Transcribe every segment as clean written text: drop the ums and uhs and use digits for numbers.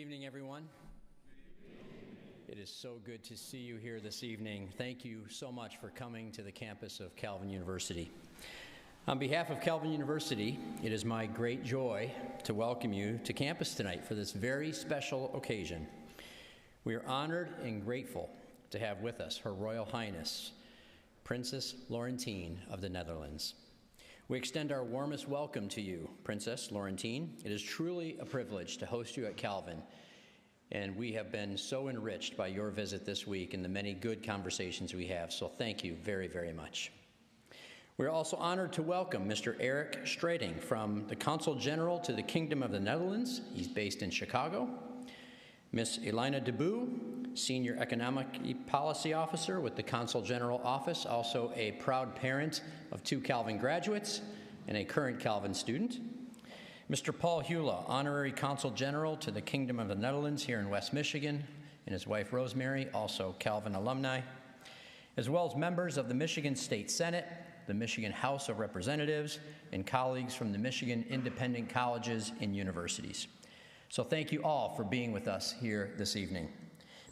evening, everyone. It is so good to see you here this evening. Thank you so much for coming to the campus of Calvin University. On behalf of Calvin University, it is my great joy to welcome you to campus tonight for this very special occasion. We are honored and grateful to have with us Her Royal Highness, Princess Laurentien of the Netherlands. We extend our warmest welcome to you, Princess Laurentien. It is truly a privilege to host you at Calvin, and we have been so enriched by your visit this week and the many good conversations we have, so thank you very, very much. We're also honored to welcome Mr. Eric Strating from the Consul General to the Kingdom of the Netherlands. He's based in Chicago. Ms. Elina Deboo, Senior Economic Policy Officer with the Consul General Office, also a proud parent of 2 Calvin graduates and a current Calvin student. Mr. Paul Hula, Honorary Consul General to the Kingdom of the Netherlands here in West Michigan, and his wife Rosemary, also Calvin alumni, as well as members of the Michigan State Senate, the Michigan House of Representatives, and colleagues from the Michigan Independent Colleges and Universities. So thank you all for being with us here this evening.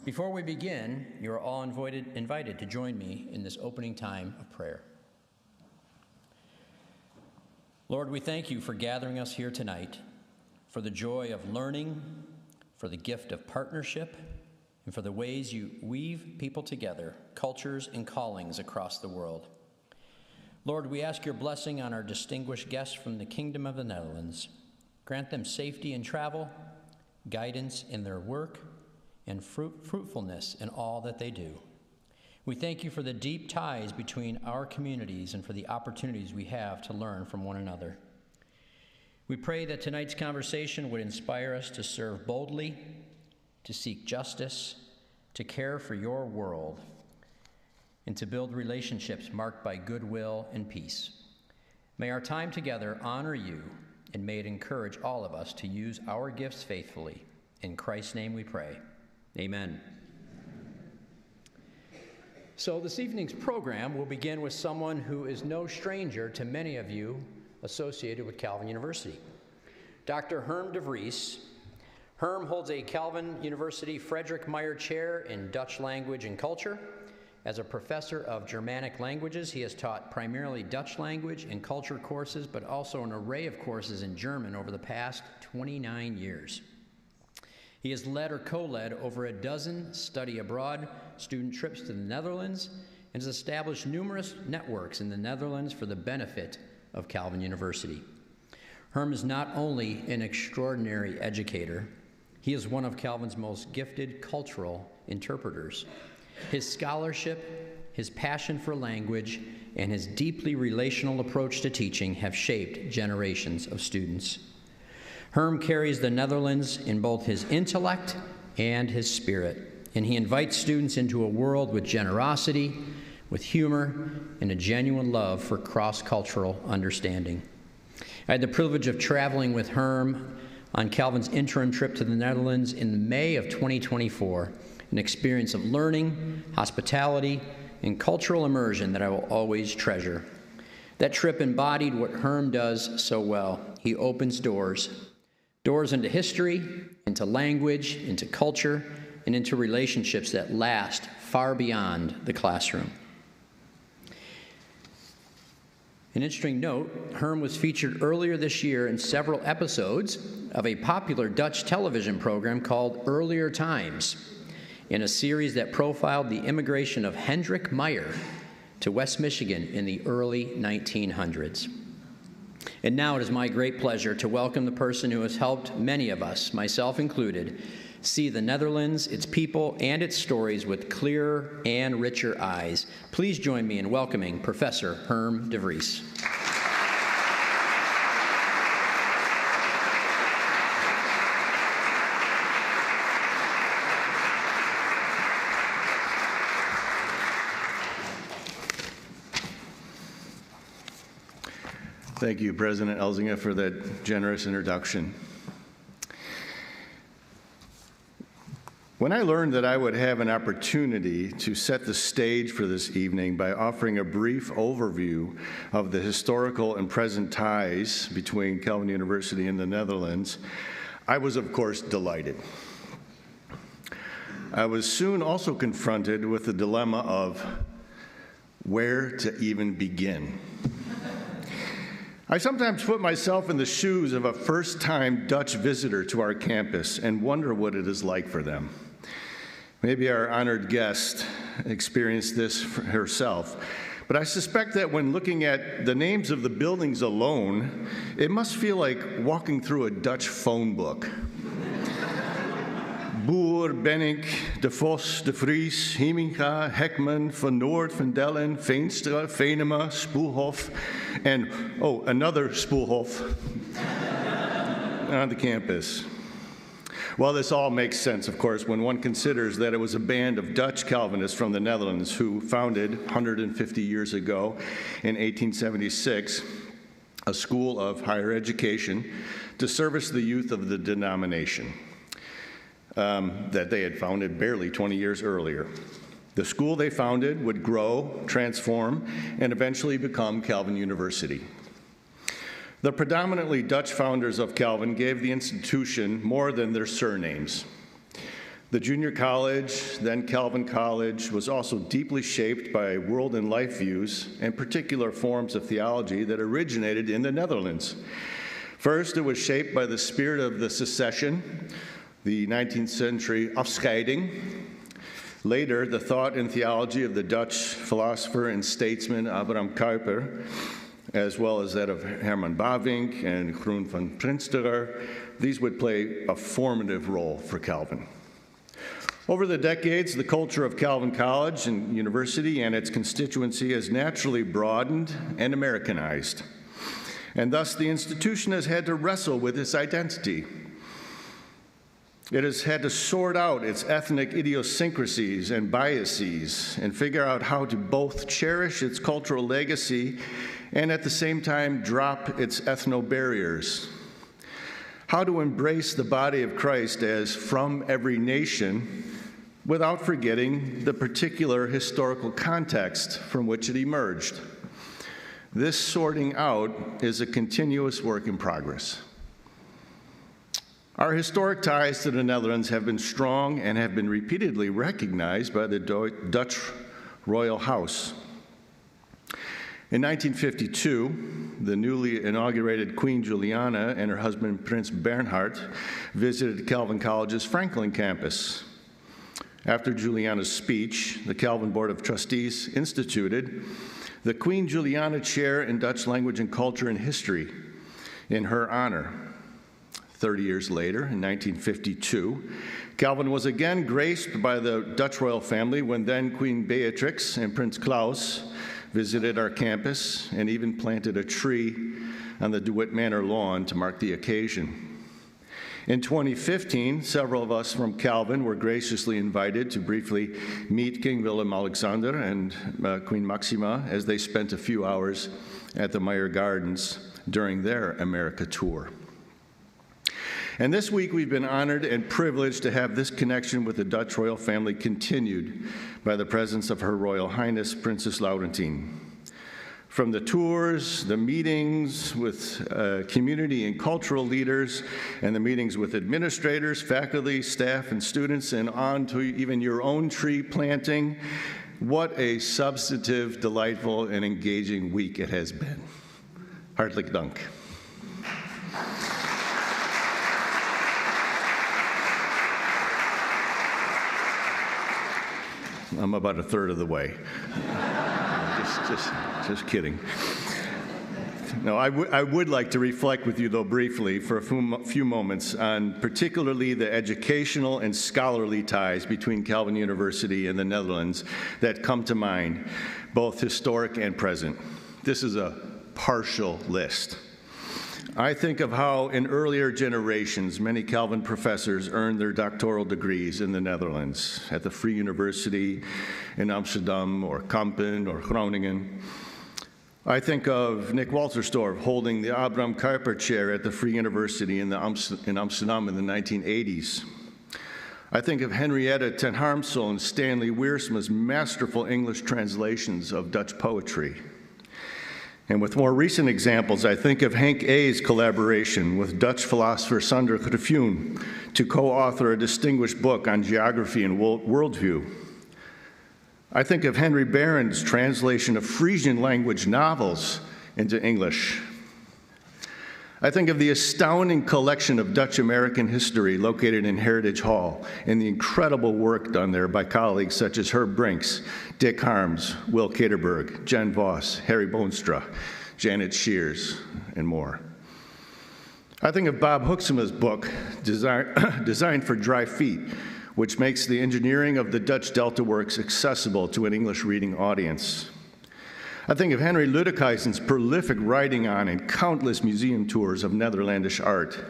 Before we begin, you are all invited to join me in this opening time of prayer. Lord, we thank you for gathering us here tonight, for the joy of learning, for the gift of partnership, and for the ways you weave people together, cultures and callings across the world. Lord, we ask your blessing on our distinguished guests from the Kingdom of the Netherlands. Grant them safety in travel, guidance in their work, and fruitfulness in all that they do. We thank you for the deep ties between our communities and for the opportunities we have to learn from one another. We pray that tonight's conversation would inspire us to serve boldly, to seek justice, to care for your world, and to build relationships marked by goodwill and peace. May our time together honor you, and may it encourage all of us to use our gifts faithfully. In Christ's name we pray. Amen. So this evening's program will begin with someone who is no stranger to many of you associated with Calvin University. Dr. Herm de Vries. Herm holds a Calvin University Frederick Meyer Chair in Dutch Language and Culture. As a professor of Germanic languages, he has taught primarily Dutch language and culture courses, but also an array of courses in German over the past 29 years. He has led or co-led over a dozen study abroad student trips to the Netherlands and has established numerous networks in the Netherlands for the benefit of Calvin University. Herm is not only an extraordinary educator, he is one of Calvin's most gifted cultural interpreters. His scholarship, his passion for language, and his deeply relational approach to teaching have shaped generations of students. Herm carries the Netherlands in both his intellect and his spirit, and he invites students into a world with generosity, with humor, and a genuine love for cross-cultural understanding. I had the privilege of traveling with Herm on Calvin's interim trip to the Netherlands in May of 2024, an experience of learning, hospitality, and cultural immersion that I will always treasure. That trip embodied what Herm does so well. He opens doors into history, into language, into culture, and into relationships that last far beyond the classroom. An interesting note, Herm was featured earlier this year in several episodes of a popular Dutch television program called Earlier Times, in a series that profiled the immigration of Hendrik Meyer to West Michigan in the early 1900s. And now it is my great pleasure to welcome the person who has helped many of us, myself included, see the Netherlands, its people, and its stories with clearer and richer eyes. Please join me in welcoming Professor Herm de Vries. Thank you, President Elzinga, for that generous introduction. When I learned that I would have an opportunity to set the stage for this evening by offering a brief overview of the historical and present ties between Calvin University and the Netherlands, I was, of course, delighted. I was soon also confronted with the dilemma of where to even begin. I sometimes put myself in the shoes of a first-time Dutch visitor to our campus and wonder what it is like for them. Maybe our honored guest experienced this herself, but I suspect that when looking at the names of the buildings alone, it must feel like walking through a Dutch phone book. Boer, Benink, De Vos, De Vries, Heminga, Heckman, Van Noord, Van Dellen, Veenstra, Venema, Spoelhof, and, another Spoelhof on the campus. Well, this all makes sense, of course, when one considers that it was a band of Dutch Calvinists from the Netherlands who founded 150 years ago in 1876 a school of higher education to service the youth of the denomination. That they had founded barely 20 years earlier. The school they founded would grow, transform, and eventually become Calvin University. The predominantly Dutch founders of Calvin gave the institution more than their surnames. The junior college, then Calvin College, was also deeply shaped by world and life views and particular forms of theology that originated in the Netherlands. First, it was shaped by the spirit of the secession, the 19th century afscheiding. Later, the thought and theology of the Dutch philosopher and statesman Abraham Kuyper, as well as that of Herman Bavinck and Groen van Prinsterer, these would play a formative role for Calvin. Over the decades, the culture of Calvin College and University and its constituency has naturally broadened and Americanized, and thus the institution has had to wrestle with its identity. It has had to sort out its ethnic idiosyncrasies and biases and figure out how to both cherish its cultural legacy and at the same time drop its ethno-barriers. How to embrace the body of Christ as from every nation without forgetting the particular historical context from which it emerged. This sorting out is a continuous work in progress. Our historic ties to the Netherlands have been strong and have been repeatedly recognized by the Dutch royal house. In 1952, the newly inaugurated Queen Juliana and her husband Prince Bernhard visited Calvin College's Franklin campus. After Juliana's speech, the Calvin Board of Trustees instituted the Queen Juliana Chair in Dutch Language and Culture and History in her honor. 30 years later, in 1952, Calvin was again graced by the Dutch royal family when then Queen Beatrix and Prince Claus visited our campus and even planted a tree on the DeWitt Manor lawn to mark the occasion. In 2015, several of us from Calvin were graciously invited to briefly meet King Willem-Alexander and Queen Maxima as they spent a few hours at the Meyer Gardens during their America tour. And this week, we've been honored and privileged to have this connection with the Dutch royal family continued by the presence of Her Royal Highness, Princess Laurentien. From the tours, the meetings with community and cultural leaders, and the meetings with administrators, faculty, staff, and students, and on to even your own tree planting, what a substantive, delightful, and engaging week it has been. Hartelijk dank. I'm about a third of the way. just kidding. No, I would like to reflect with you, though, briefly for a few moments on particularly the educational and scholarly ties between Calvin University and the Netherlands that come to mind, both historic and present. This is a partial list. I think of how in earlier generations, many Calvin professors earned their doctoral degrees in the Netherlands, at the Free University in Amsterdam or Kampen or Groningen. I think of Nick Walterstorff holding the Abraham Kuyper Chair at the Free University in Amsterdam in the 1980s. I think of Henrietta ten Harmsel and Stanley Wiersma's masterful English translations of Dutch poetry. And with more recent examples, I think of Henk A's collaboration with Dutch philosopher Sander Griffioen to co-author a distinguished book on geography and worldview. I think of Henry Barron's translation of Frisian language novels into English. I think of the astounding collection of Dutch American history located in Heritage Hall and the incredible work done there by colleagues such as Herb Brinks, Dick Harms, Will Katerberg, Jen Voss, Harry Boonstra, Janet Shears, and more. I think of Bob Hoeksema's book, Designed for Dry Feet, which makes the engineering of the Dutch Delta works accessible to an English reading audience. I think of Henry Ludekhuizen's prolific writing on and countless museum tours of Netherlandish art.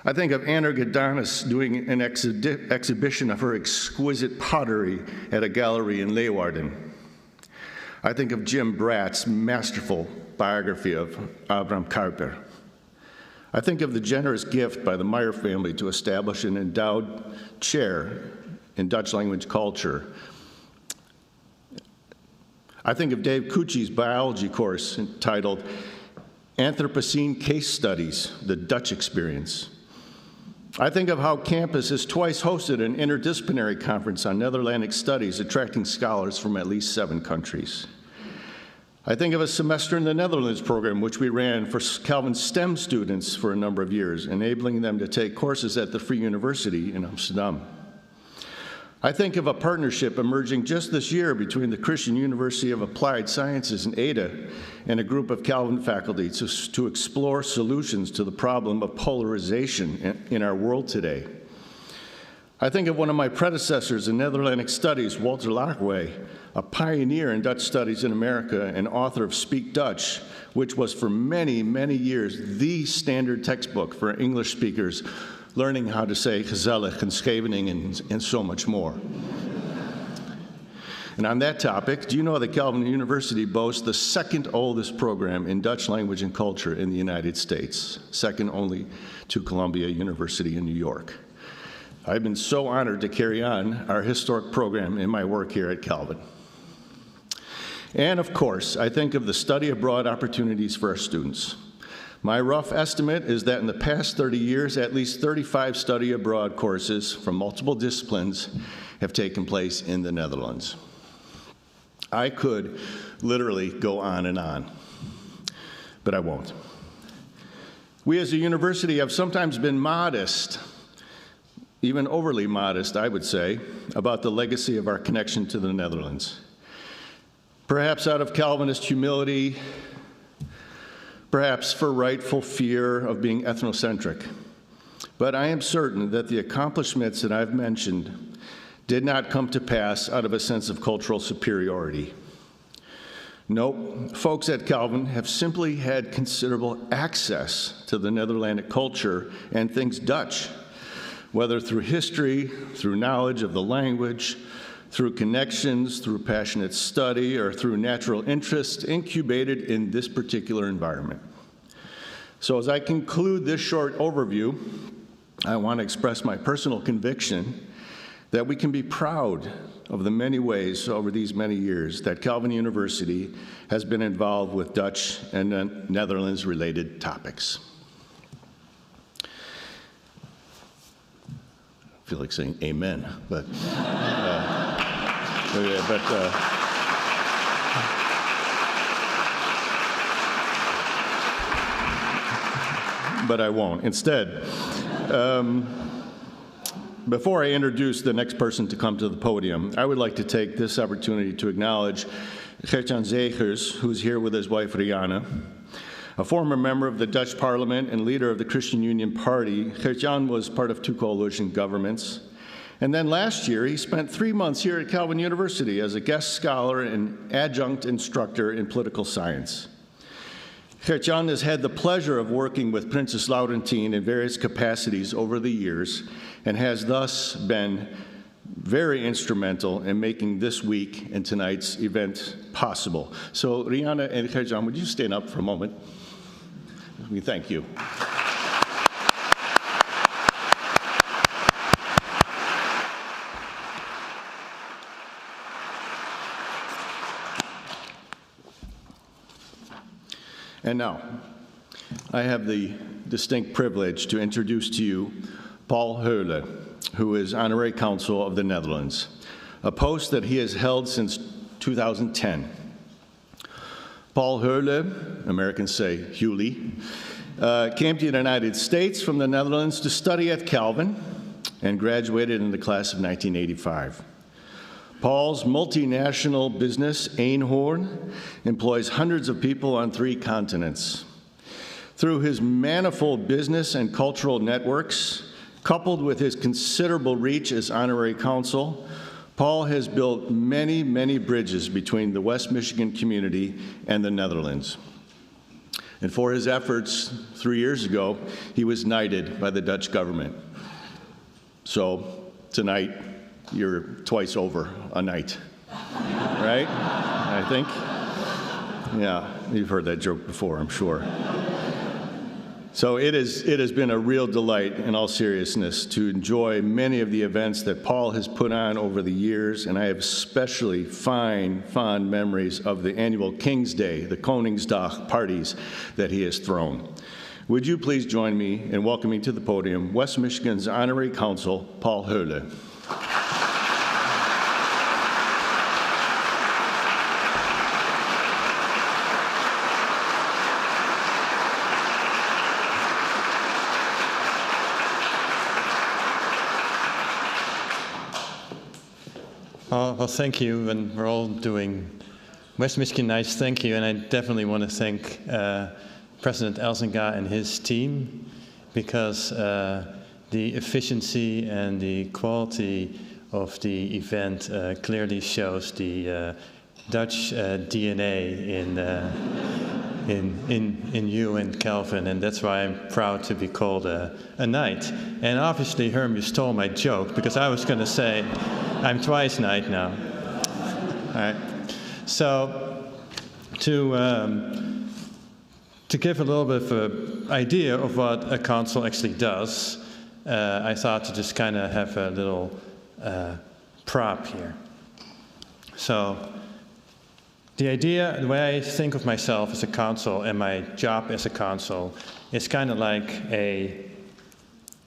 I think of Anna Gedanis doing an exhibition of her exquisite pottery at a gallery in Leeuwarden. I think of Jim Bratt's masterful biography of Abraham Kuyper. I think of the generous gift by the Meyer family to establish an endowed chair in Dutch language culture. I think of Dave Cucci's biology course entitled Anthropocene Case Studies, the Dutch Experience. I think of how campus has twice hosted an interdisciplinary conference on Netherlandic studies, attracting scholars from at least 7 countries. I think of a semester in the Netherlands program, which we ran for Calvin STEM students for a number of years, enabling them to take courses at the Free University in Amsterdam. I think of a partnership emerging just this year between the Christian University of Applied Sciences in Ada and a group of Calvin faculty to explore solutions to the problem of polarization in our world today. I think of one of my predecessors in Netherlandic studies, Walter Lachwey, a pioneer in Dutch studies in America and author of Speak Dutch, which was for many, many years the standard textbook for English speakers learning how to say gezellig and Scheveningen and so much more. And on that topic, do you know that Calvin University boasts the second oldest program in Dutch language and culture in the United States, second only to Columbia University in New York? I've been so honored to carry on our historic program in my work here at Calvin. And of course, I think of the study abroad opportunities for our students. My rough estimate is that in the past 30 years, at least 35 study abroad courses from multiple disciplines have taken place in the Netherlands. I could literally go on, but I won't. We as a university have sometimes been modest, even overly modest, I would say, about the legacy of our connection to the Netherlands. Perhaps out of Calvinist humility, perhaps for rightful fear of being ethnocentric. But I am certain that the accomplishments that I've mentioned did not come to pass out of a sense of cultural superiority. Nope, folks at Calvin have simply had considerable access to the Netherlandic culture and things Dutch, whether through history, through knowledge of the language, through connections, through passionate study, or through natural interest incubated in this particular environment. So as I conclude this short overview, I want to express my personal conviction that we can be proud of the many ways over these many years that Calvin University has been involved with Dutch and Netherlands-related topics. I feel like saying amen, but but I won't. Instead, before I introduce the next person to come to the podium, I would like to take this opportunity to acknowledge Gert-Jan Zegers, who's here with his wife Rihanna. A former member of the Dutch Parliament and leader of the Christian Union Party, Gert-Jan was part of 2 coalition governments. And then last year, he spent 3 months here at Calvin University as a guest scholar and adjunct instructor in political science. Gert-Jan has had the pleasure of working with Princess Laurentien in various capacities over the years and has thus been very instrumental in making this week and tonight's event possible. So Rihanna and Gert-Jan, would you stand up for a moment? We thank you. And now, I have the distinct privilege to introduce to you Paul Heule, who is Honorary Consul of the Netherlands, a post that he has held since 2010. Paul Heule, Americans say Hewley, came to the United States from the Netherlands to study at Calvin and graduated in the class of 1985. Paul's multinational business, Eenhoorn, employs hundreds of people on 3 continents. Through his manifold business and cultural networks, coupled with his considerable reach as honorary consul, Paul has built many, many bridges between the West Michigan community and the Netherlands. And for his efforts 3 years ago, he was knighted by the Dutch government. So tonight, you're twice over a knight, right? I think. Yeah, you've heard that joke before, I'm sure. So it has been a real delight, in all seriousness, to enjoy many of the events that Paul has put on over the years, and I have especially fond memories of the annual King's Day, the Koningsdag parties that he has thrown. Would you please join me in welcoming to the podium West Michigan's Honorary Consul, Paul Heule. Well, thank you, and we're all doing West Michigan nice, thank you, and I definitely want to thank President Elzinga and his team, because the efficiency and the quality of the event clearly shows the Dutch DNA in you and Calvin, and that's why I'm proud to be called a knight. And obviously, Herm, you stole my joke, because I was going to say I'm twice knight now. All right. So to give a little bit of an idea of what a consul actually does, I thought to just kind of have a little prop here. So the idea, the way I think of myself as a consul and my job as a consul is kind of like a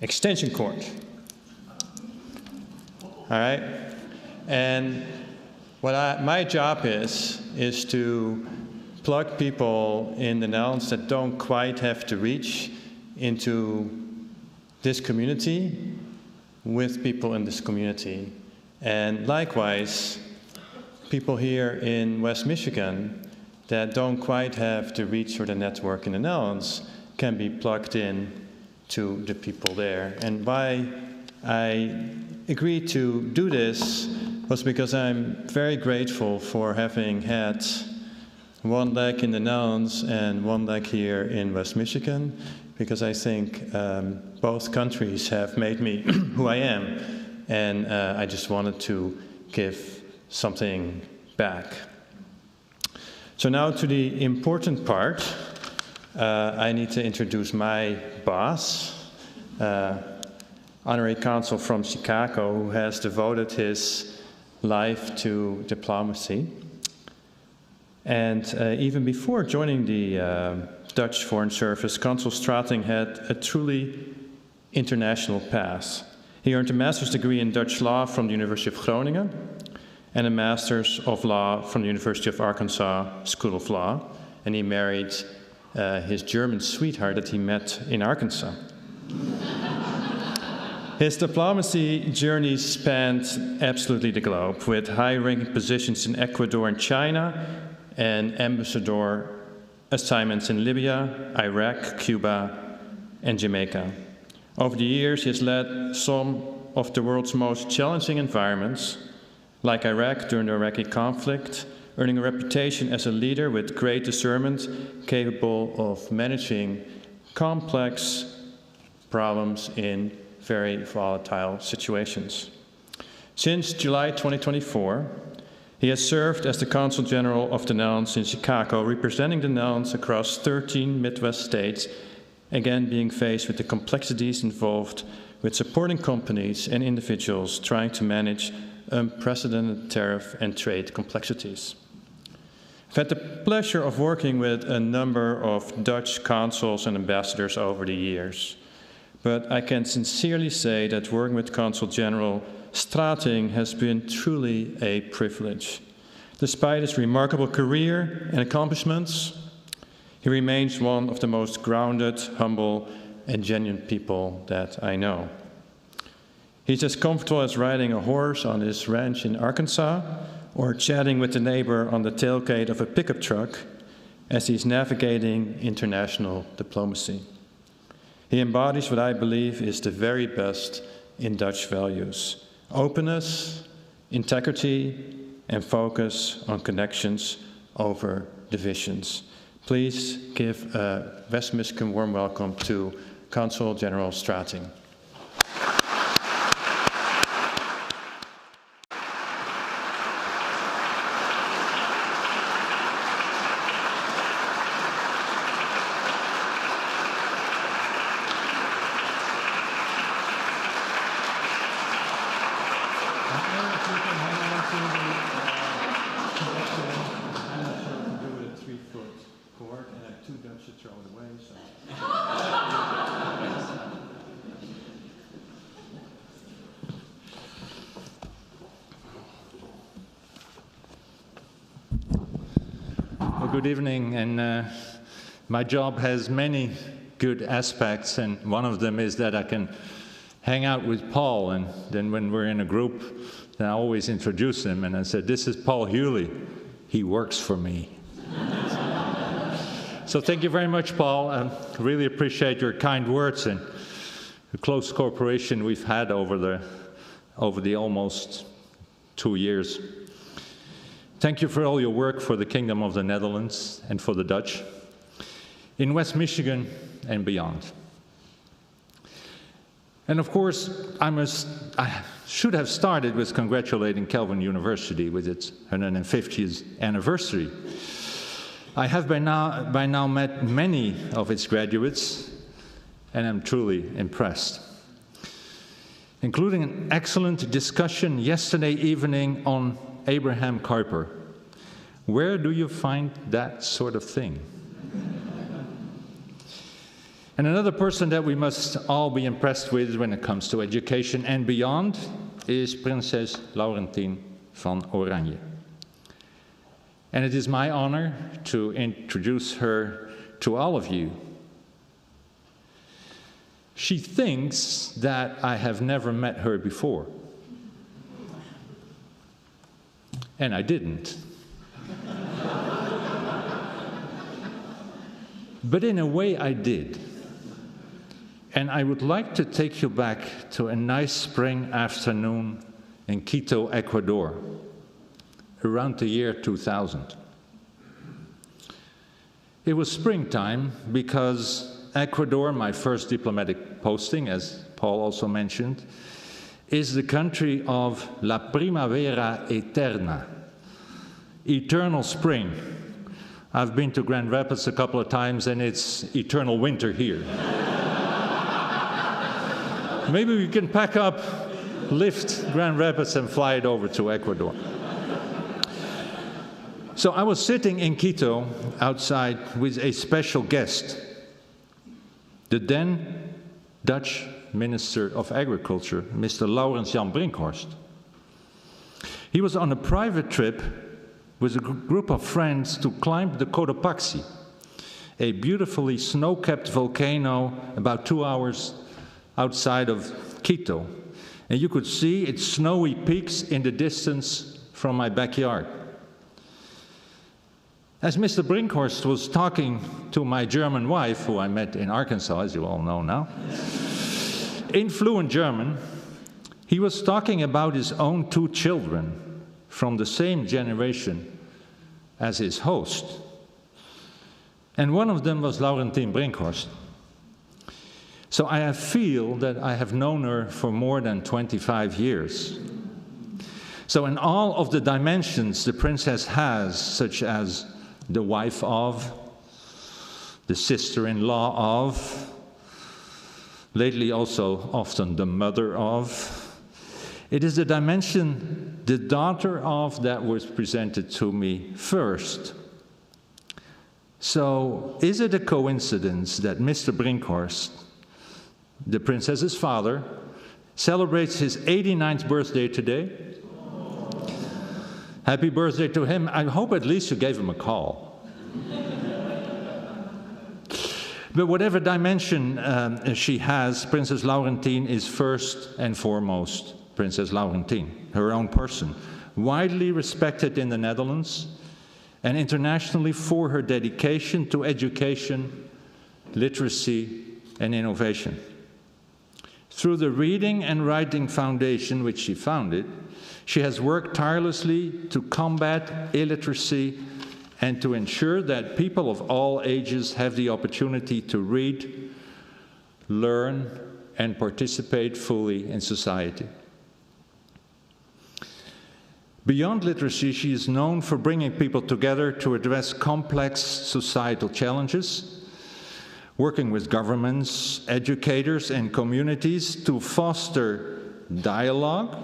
extension cord. All right? And what my job is to plug people in the Netherlands that don't quite have to reach into this community with people in this community. And likewise, people here in West Michigan that don't quite have the reach or the network in the Netherlands can be plugged in to the people there. And why I agreed to do this was because I'm very grateful for having had one leg in the Netherlands and one leg here in West Michigan, because I think both countries have made me who I am, and I just wanted to give something back. So now to the important part. I need to introduce my boss, Honorary Consul from Chicago, who has devoted his life to diplomacy. And even before joining the Dutch Foreign Service, Consul Strating had a truly international past. He earned a master's degree in Dutch law from the University of Groningen and a master's of law from the University of Arkansas School of Law. And he married his German sweetheart that he met in Arkansas. His diplomacy journey spanned absolutely the globe, with high-ranking positions in Ecuador and China, and ambassador assignments in Libya, Iraq, Cuba, and Jamaica. Over the years, he has led some of the world's most challenging environments, like Iraq during the Iraqi conflict, earning a reputation as a leader with great discernment, capable of managing complex problems in very volatile situations. Since July 2024, he has served as the Consul General of the Netherlands in Chicago, representing the Netherlands across 13 Midwest states, again being faced with the complexities involved with supporting companies and individuals trying to manage unprecedented tariff and trade complexities. I've had the pleasure of working with a number of Dutch consuls and ambassadors over the years. but I can sincerely say that working with Consul General Strating has been truly a privilege. Despite his remarkable career and accomplishments, he remains one of the most grounded, humble, and genuine people that I know. He's as comfortable as riding a horse on his ranch in Arkansas or chatting with the neighbor on the tailgate of a pickup truck as he's navigating international diplomacy. He embodies what I believe is the very best in Dutch values: openness, integrity, and focus on connections over divisions. Please give a West Michigan warm welcome to Consul General Strating. Well, good evening, and my job has many good aspects, and one of them is that I can hang out with Paul, and then when we're in a group, then I always introduce him, and I said, "This is Paul Hewley. He works for me." So thank you very much, Paul. I really appreciate your kind words and the close cooperation we've had over the almost 2 years. Thank you for all your work for the Kingdom of the Netherlands and for the Dutch in West Michigan and beyond. And of course, I should have started with congratulating Calvin University with its 150th anniversary. I have by now met many of its graduates, and I'm truly impressed, including an excellent discussion yesterday evening on Abraham Kuyper. Where do you find that sort of thing? And another person that we must all be impressed with when it comes to education and beyond is Princess Laurentien van Oranje. And it is my honor to introduce her to all of you. She thinks that I have never met her before. And I didn't. But in a way I did. And I would like to take you back to a nice spring afternoon in Quito, Ecuador, around the year 2000. It was springtime because Ecuador, my first diplomatic posting, as Paul also mentioned, is the country of La Primavera Eterna, eternal spring. I've been to Grand Rapids a couple of times, and it's eternal winter here. Maybe we can pack up, lift Grand Rapids, and fly it over to Ecuador. So I was sitting in Quito outside with a special guest, the then Dutch Minister of Agriculture, Mr. Laurentien Brinkhorst. He was on a private trip with a group of friends to climb the Cotopaxi, a beautifully snow-capped volcano about 2 hours outside of Quito. And you could see its snowy peaks in the distance from my backyard. As Mr. Brinkhorst was talking to my German wife, who I met in Arkansas, as you all know now, in fluent German, he was talking about his own 2 children from the same generation as his host. And one of them was Laurentien Brinkhorst. So I feel that I have known her for more than 25 years. So in all of the dimensions the princess has, such as the wife of, the sister-in-law of, lately also often the mother of, it is the dimension, the daughter of, that was presented to me first. So is it a coincidence that Mr. Brinkhorst the princess's father, celebrates his 89th birthday today. Happy birthday to him. I hope at least you gave him a call. But whatever dimension she has, Princess Laurentien is first and foremost Princess Laurentien, her own person, widely respected in the Netherlands and internationally for her dedication to education, literacy, and innovation. Through the Reading and Writing Foundation, which she founded, she has worked tirelessly to combat illiteracy and to ensure that people of all ages have the opportunity to read, learn, and participate fully in society. Beyond literacy, she is known for bringing people together to address complex societal challenges, working with governments, educators, and communities to foster dialogue,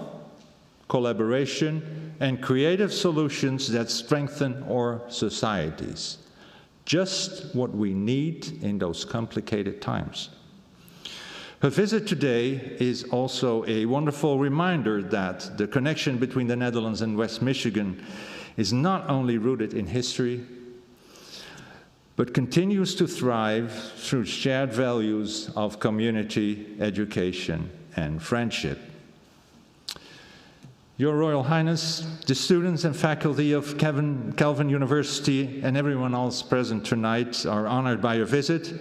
collaboration, and creative solutions that strengthen our societies. Just what we need in those complicated times. Her visit today is also a wonderful reminder that the connection between the Netherlands and West Michigan is not only rooted in history, but continues to thrive through shared values of community, education, and friendship. Your Royal Highness, the students and faculty of Calvin University and everyone else present tonight are honored by your visit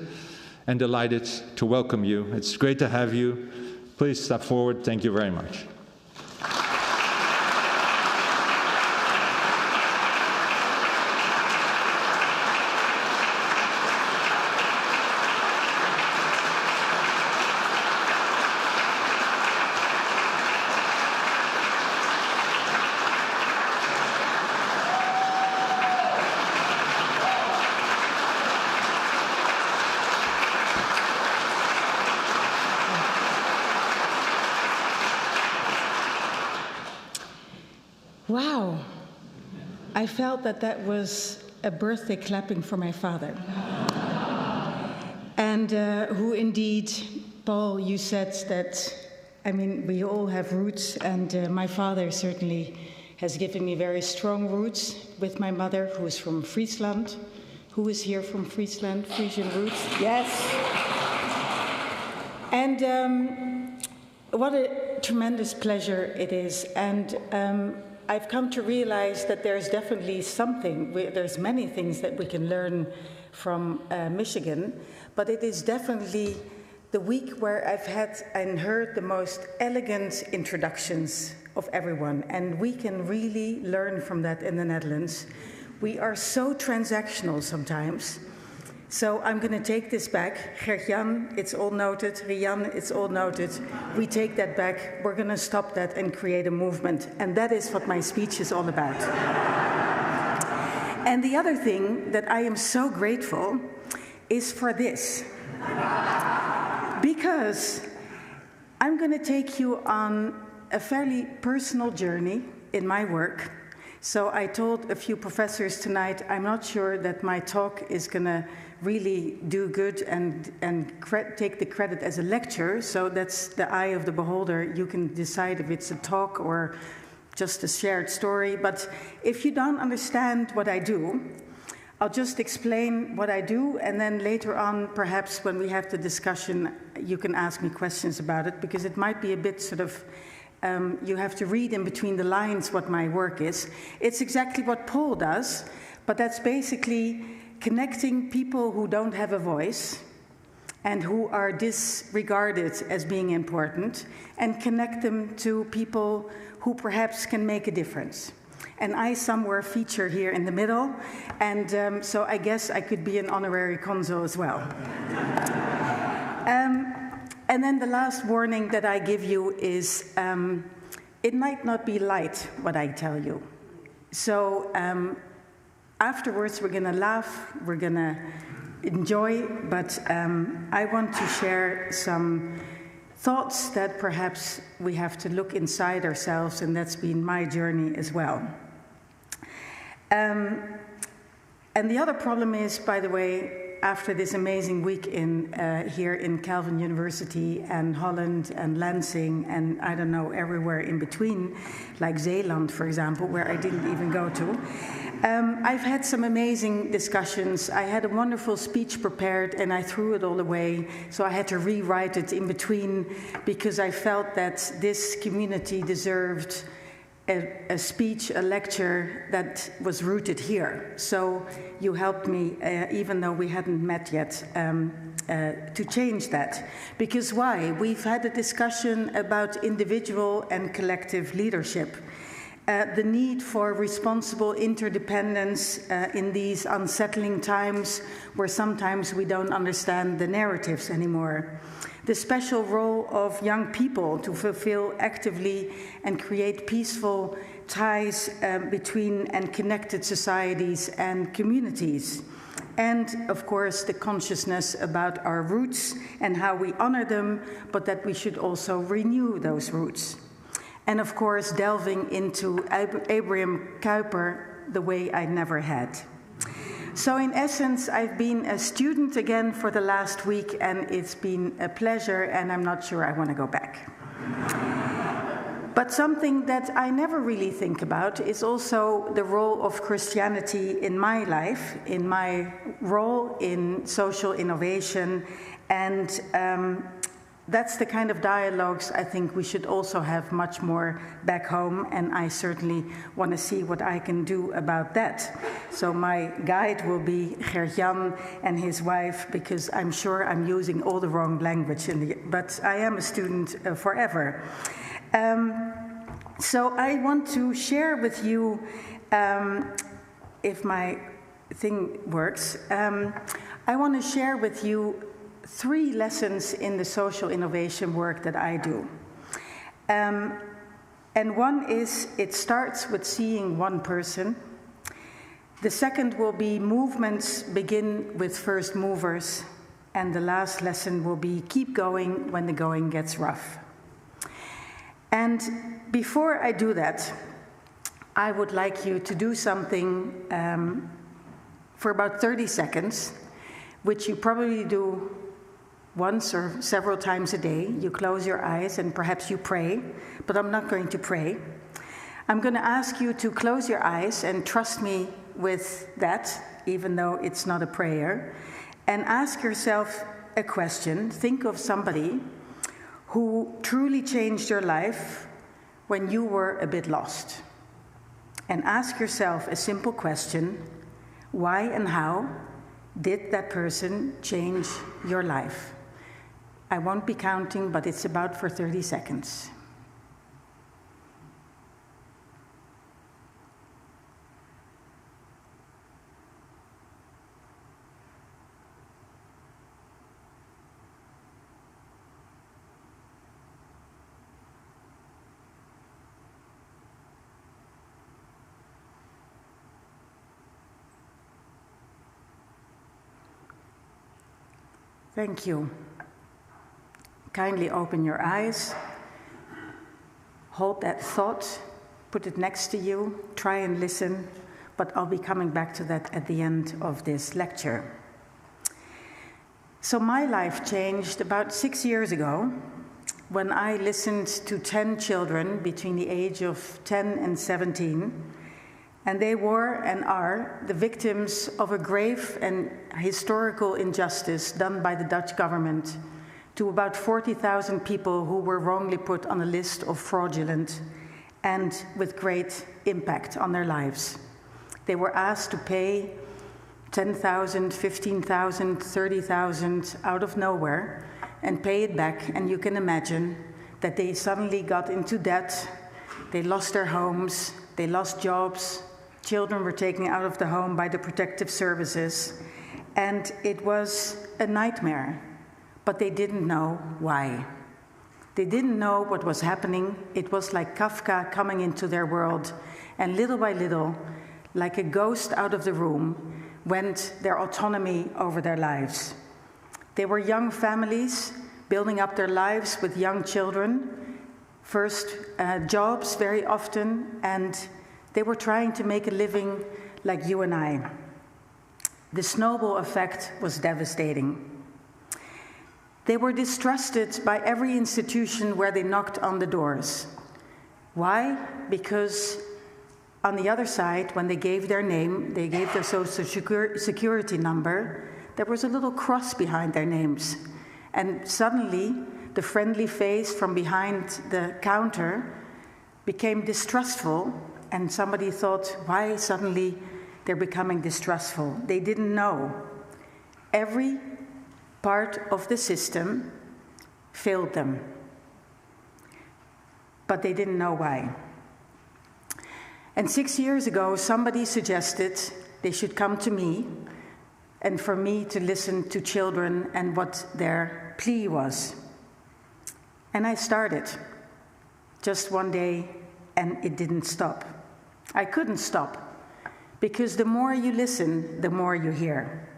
and delighted to welcome you. It's great to have you. Please step forward. Thank you very much. Wow. I felt that that was a birthday clapping for my father. And who indeed, Paul, you said that, I mean, we all have roots, and my father certainly has given me very strong roots with my mother, who is from Friesland. Who is here from Friesland? Frisian roots? Yes. And what a tremendous pleasure it is. And I've come to realize that there's definitely there's many things that we can learn from Michigan, but it is definitely the week where I've had and heard the most elegant introductions of everyone, and we can really learn from that in the Netherlands. We are so transactional sometimes. So I'm going to take this back. Gert-Jan, it's all noted. Rian, it's all noted. We take that back. We're going to stop that and create a movement. And that is what my speech is all about. And the other thing that I am so grateful is for this. Because I'm going to take you on a fairly personal journey in my work. So I told a few professors tonight, I'm not sure that my talk is going to really do good and take the credit as a lecture. So that's the eye of the beholder. You can decide if it's a talk or just a shared story. But if you don't understand what I do, I'll just explain what I do, and then later on, perhaps when we have the discussion, you can ask me questions about it, because it might be a bit sort of you have to read in between the lines what my work is. It's exactly what Paul does, but that's basically connecting people who don't have a voice and who are disregarded as being important, and connect them to people who perhaps can make a difference. And I somewhere feature here in the middle, and so I guess I could be an honorary consul as well. And then the last warning that I give you is it might not be light what I tell you. So afterwards we're going to laugh, we're going to enjoy, but I want to share some thoughts that perhaps we have to look inside ourselves, and that's been my journey as well. And the other problem is, by the way, after this amazing week here in Calvin University and Holland and Lansing and I don't know, everywhere in between, like Zeeland, for example, where I didn't even go to. I've had some amazing discussions. I had a wonderful speech prepared and I threw it all away, so I had to rewrite it in between because I felt that this community deserved a speech, a lecture that was rooted here. So you helped me, even though we hadn't met yet, to change that. Because why? We've had a discussion about individual and collective leadership. The need for responsible interdependence in these unsettling times where sometimes we don't understand the narratives anymore. The special role of young people to fulfill actively and create peaceful ties between and connected societies and communities. And, of course, the consciousness about our roots and how we honor them, but that we should also renew those roots. And, of course, delving into Abraham Kuyper the way I never had. So in essence, I've been a student again for the last week, and it's been a pleasure, and I'm not sure I want to go back. But something that I never really think about is also the role of Christianity in my life, in my role in social innovation, and that's the kind of dialogues I think we should also have much more back home, and I certainly want to see what I can do about that. So my guide will be Gert-Jan and his wife, because I'm sure I'm using all the wrong language, but I am a student forever. So I want to share with you, if my thing works, I want to share with you 3 lessons in the social innovation work that I do. And one is, it starts with seeing one person. The second will be movements begin with first movers. And the last lesson will be keep going when the going gets rough. And before I do that, I would like you to do something for about 30 seconds, which you probably do once or several times a day. You close your eyes and perhaps you pray, but I'm not going to pray. I'm going to ask you to close your eyes and trust me with that, even though it's not a prayer, and ask yourself a question. Think of somebody who truly changed your life when you were a bit lost. And ask yourself a simple question: why and how did that person change your life? I won't be counting, but it's about for 30 seconds. Thank you. Kindly open your eyes, hold that thought, put it next to you, try and listen, but I'll be coming back to that at the end of this lecture. So my life changed about 6 years ago when I listened to 10 children between the age of 10 and 17, and they were and are the victims of a grave and historical injustice done by the Dutch government to about 40,000 people who were wrongly put on a list of fraudulent and with great impact on their lives. They were asked to pay 10,000, 15,000, 30,000 out of nowhere and pay it back, and you can imagine that they suddenly got into debt, they lost their homes, they lost jobs, children were taken out of the home by the protective services, and it was a nightmare. But they didn't know why. They didn't know what was happening. It was like Kafka coming into their world, and little by little, like a ghost out of the room, went their autonomy over their lives. They were young families building up their lives with young children, first jobs very often, and they were trying to make a living like you and I. The snowball effect was devastating. They were distrusted by every institution where they knocked on the doors. Why? Because on the other side, when they gave their name, they gave their social security number, there was a little cross behind their names. And suddenly, the friendly face from behind the counter became distrustful, and somebody thought, why suddenly they're becoming distrustful? They didn't know. Every part of the system failed them, but they didn't know why. And 6 years ago, somebody suggested they should come to me and for me to listen to children and what their plea was. And I started just one day, and it didn't stop. I couldn't stop, because the more you listen, the more you hear.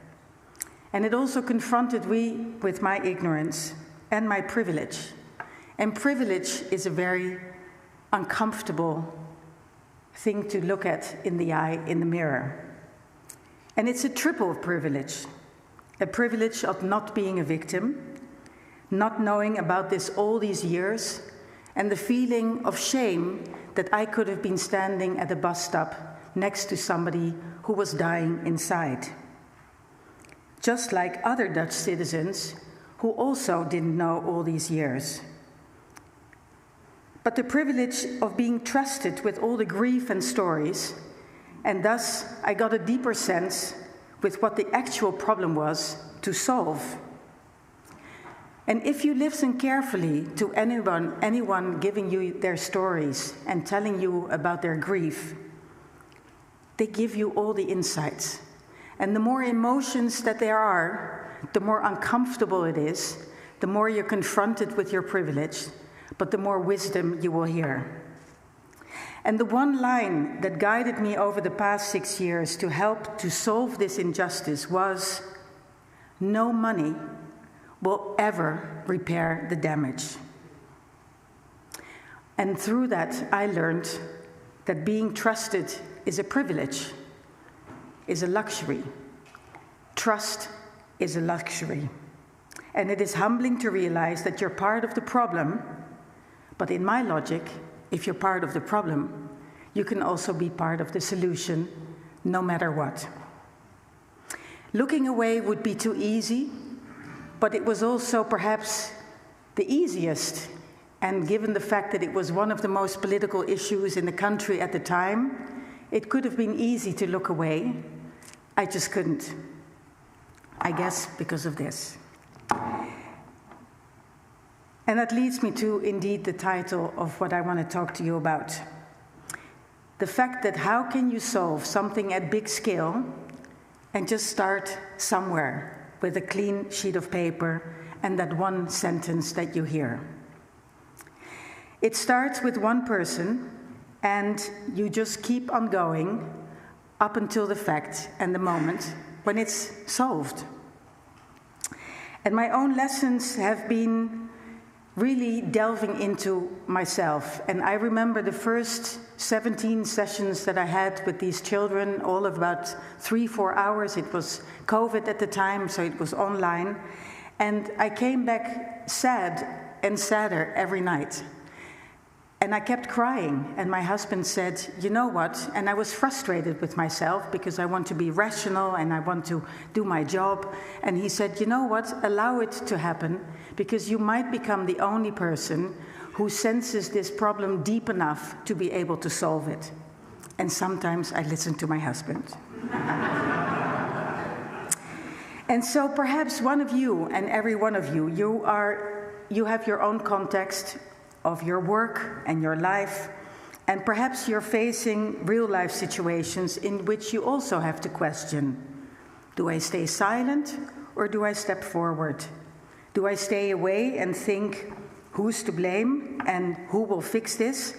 And it also confronted me with my ignorance and my privilege. And privilege is a very uncomfortable thing to look at in the eye, in the mirror. And it's a triple privilege. A privilege of not being a victim, not knowing about this all these years, and the feeling of shame that I could have been standing at a bus stop next to somebody who was dying inside. Just like other Dutch citizens who also didn't know all these years. But the privilege of being trusted with all the grief and stories, and thus I got a deeper sense with what the actual problem was to solve. And if you listen carefully to anyone giving you their stories and telling you about their grief, they give you all the insights. And the more emotions that there are, the more uncomfortable it is, the more you're confronted with your privilege, but the more wisdom you will hear. And the one line that guided me over the past 6 years to help to solve this injustice was, no money will ever repair the damage. And through that, I learned that being trusted is a privilege, is a luxury. Trust is a luxury. And it is humbling to realize that you're part of the problem, but in my logic, if you're part of the problem, you can also be part of the solution, no matter what. Looking away would be too easy, but it was also perhaps the easiest. And given the fact that it was one of the most political issues in the country at the time, it could have been easy to look away. I just couldn't. I guess because of this. And that leads me to, indeed, the title of what I want to talk to you about. The fact that how can you solve something at big scale and just start somewhere with a clean sheet of paper and that one sentence that you hear. It starts with one person, and you just keep on going up until the fact and the moment when it's solved. And my own lessons have been really delving into myself. And I remember the first 17 sessions that I had with these children, all of about 3-4 hours. It was COVID at the time, so it was online. And I came back sad and sadder every night. And I kept crying, and my husband said, you know what? And I was frustrated with myself because I want to be rational and I want to do my job. And he said, you know what? Allow it to happen, because you might become the only person who senses this problem deep enough to be able to solve it. And sometimes I listen to my husband. And so perhaps one of you, and every one of you, you have your own context of your work and your life, and perhaps you're facing real-life situations in which you also have to question, do I stay silent or do I step forward? Do I stay away and think, who's to blame and who will fix this?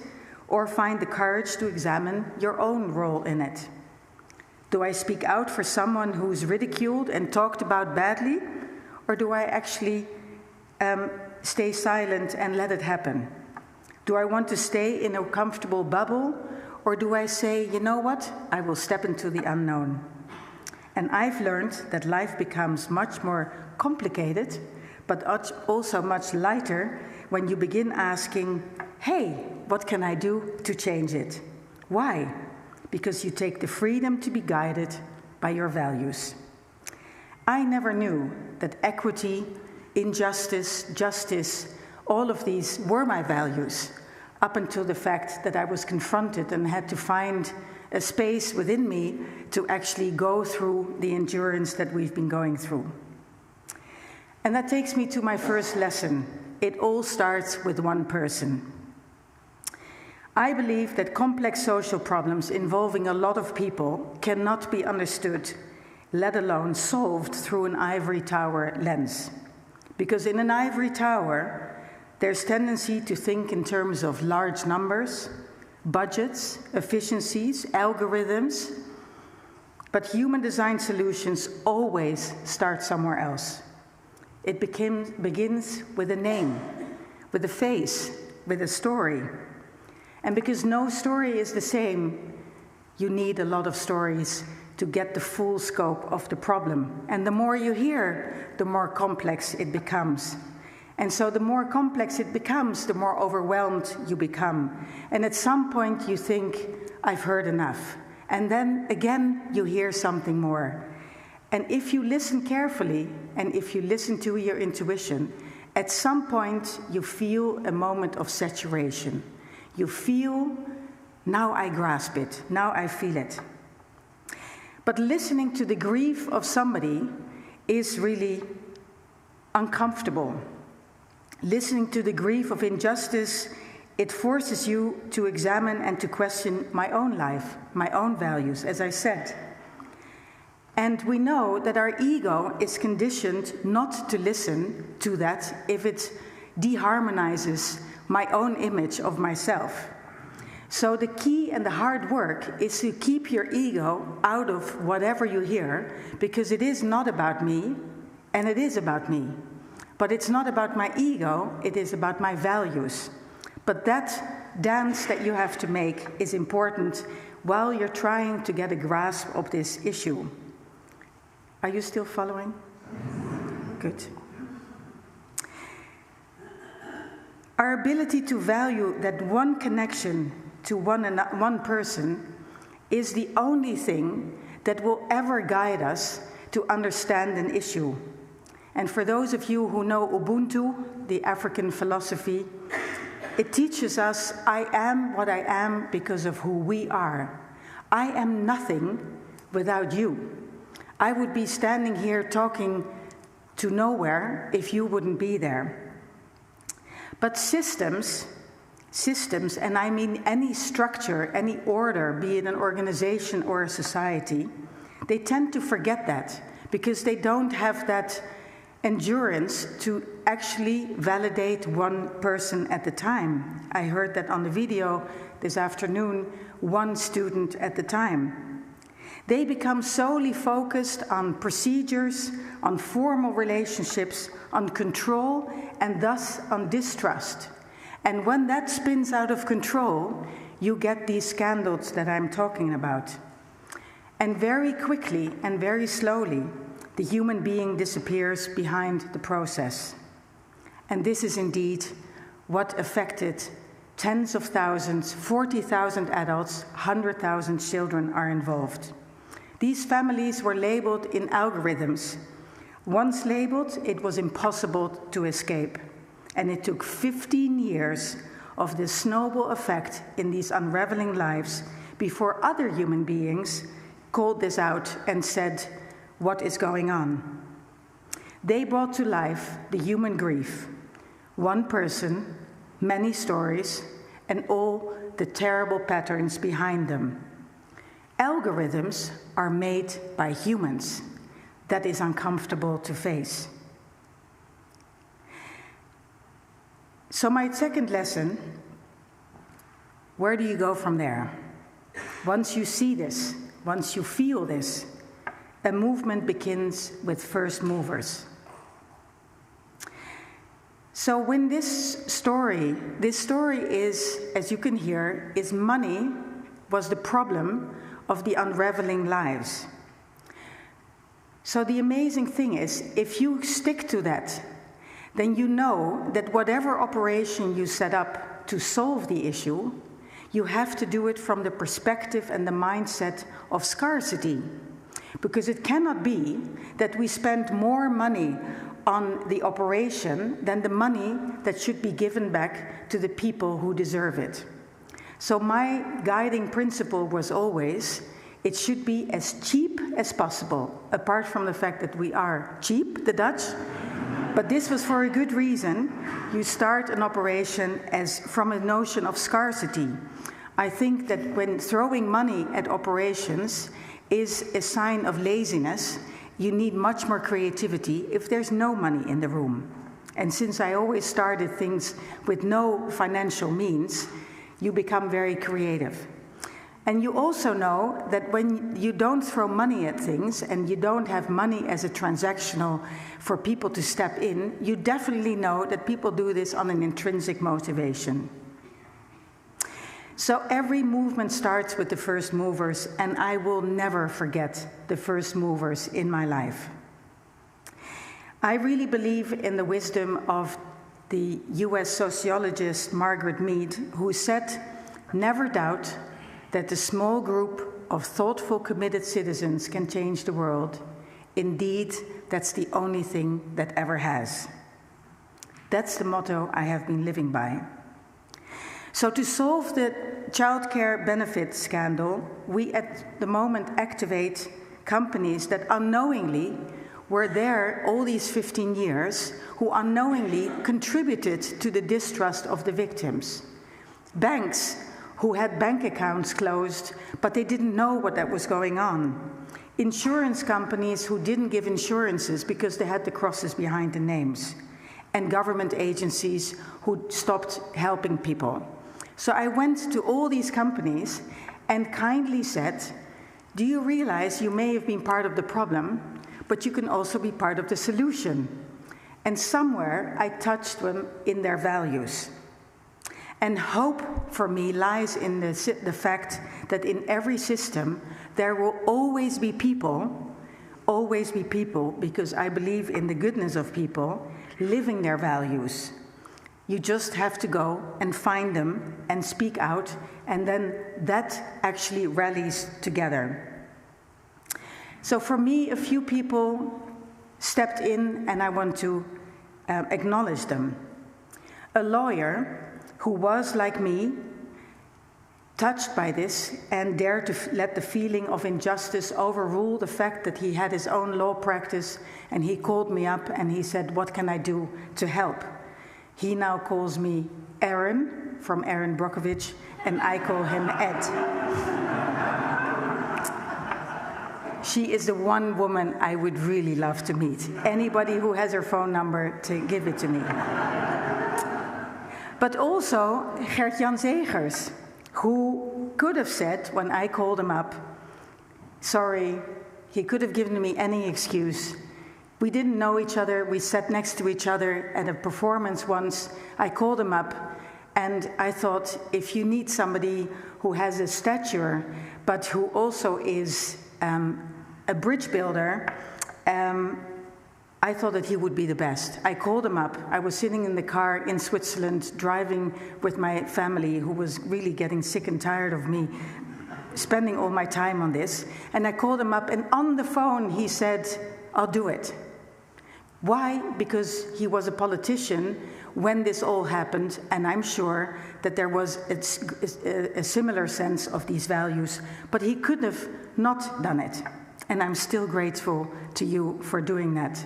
Or find the courage to examine your own role in it? Do I speak out for someone who's ridiculed and talked about badly? Or do I actually stay silent and let it happen? Do I want to stay in a comfortable bubble, or do I say, you know what, I will step into the unknown? And I've learned that life becomes much more complicated, but also much lighter when you begin asking, hey, what can I do to change it? Why? Because you take the freedom to be guided by your values. I never knew that equity, injustice, justice, all of these were my values, up until the fact that I was confronted and had to find a space within me to actually go through the endurance that we've been going through. And that takes me to my first lesson. It all starts with one person. I believe that complex social problems involving a lot of people cannot be understood, let alone solved through an ivory tower lens. Because in an ivory tower, there's tendency to think in terms of large numbers, budgets, efficiencies, algorithms, but human design solutions always start somewhere else. It begins with a name, with a face, with a story. And because no story is the same, you need a lot of stories to get the full scope of the problem. And the more you hear, the more complex it becomes. And so the more complex it becomes, the more overwhelmed you become. And at some point you think, I've heard enough. And then again, you hear something more. And if you listen carefully, and if you listen to your intuition, at some point you feel a moment of saturation. You feel, now I grasp it, now I feel it. But listening to the grief of somebody is really uncomfortable. Listening to the grief of injustice, it forces you to examine and to question my own life, my own values, as I said. And we know that our ego is conditioned not to listen to that if it deharmonizes my own image of myself. So the key and the hard work is to keep your ego out of whatever you hear, because it is not about me, and it is about me. But it's not about my ego, it is about my values. But that dance that you have to make is important while you're trying to get a grasp of this issue. Are you still following? Good. Our ability to value that one connection to one person is the only thing that will ever guide us to understand an issue. And for those of you who know Ubuntu, the African philosophy, it teaches us, I am what I am because of who we are. I am nothing without you. I would be standing here talking to nowhere if you wouldn't be there. But systems, and I mean any structure, any order, be it an organization or a society, they tend to forget that because they don't have that endurance to actually validate one person at a time. I heard that on the video this afternoon, one student at a time. They become solely focused on procedures, on formal relationships, on control, and thus on distrust. And when that spins out of control, you get these scandals that I'm talking about. And very quickly and very slowly, the human being disappears behind the process. And this is indeed what affected tens of thousands, 40,000 adults, 100,000 children are involved. These families were labeled in algorithms. Once labeled, it was impossible to escape. And it took 15 years of this snowball effect in these unraveling lives before other human beings called this out and said, what is going on? They brought to life the human grief. One person, many stories, and all the terrible patterns behind them. Algorithms are made by humans. That is uncomfortable to face. So my second lesson, where do you go from there? Once you see this, once you feel this, a movement begins with first movers. So when this story is, as you can hear, is money was the problem of the unraveling lives. So the amazing thing is, if you stick to that, then you know that whatever operation you set up to solve the issue, you have to do it from the perspective and the mindset of scarcity. Because it cannot be that we spend more money on the operation than the money that should be given back to the people who deserve it. So my guiding principle was always, it should be as cheap as possible, apart from the fact that we are cheap, the Dutch. But this was for a good reason. You start an operation as from a notion of scarcity. I think that when throwing money at operations is a sign of laziness, you need much more creativity if there's no money in the room. And since I always started things with no financial means, you become very creative. And you also know that when you don't throw money at things and you don't have money as a transactional for people to step in, you definitely know that people do this on an intrinsic motivation. So every movement starts with the first movers, and I will never forget the first movers in my life. I really believe in the wisdom of the US sociologist Margaret Mead, who said, "Never doubt that a small group of thoughtful, committed citizens can change the world. Indeed, that's the only thing that ever has." That's the motto I have been living by. So to solve the childcare benefit scandal, we at the moment activate companies that unknowingly were there all these 15 years, who unknowingly contributed to the distrust of the victims. Banks who had bank accounts closed, but they didn't know what that was going on. Insurance companies who didn't give insurances because they had the crosses behind the names. And government agencies who stopped helping people. So I went to all these companies and kindly said, do you realize you may have been part of the problem, but you can also be part of the solution? And somewhere I touched them in their values. And hope for me lies in the fact that in every system there will always be people, because I believe in the goodness of people, living their values. You just have to go and find them and speak out, and then that actually rallies together. So for me, a few people stepped in, and I want to acknowledge them. A lawyer who was, like me, touched by this and dared to let the feeling of injustice overrule the fact that he had his own law practice, and he called me up and he said, what can I do to help? He now calls me Aaron, from Aaron Brockovich, and I call him Ed. She is the one woman I would really love to meet. Anybody who has her phone number, to give it to me. But also Gert-Jan Zegers, who could have said, when I called him up, sorry, he could have given me any excuse. We didn't know each other. We sat next to each other at a performance once. I called him up, and I thought, if you need somebody who has a stature, but who also is a bridge builder, I thought that he would be the best. I called him up. I was sitting in the car in Switzerland, driving with my family, who was really getting sick and tired of me spending all my time on this. And I called him up, and on the phone he said, I'll do it. Why? Because he was a politician when this all happened, and I'm sure that there was a similar sense of these values, but he could have not done it. And I'm still grateful to you for doing that.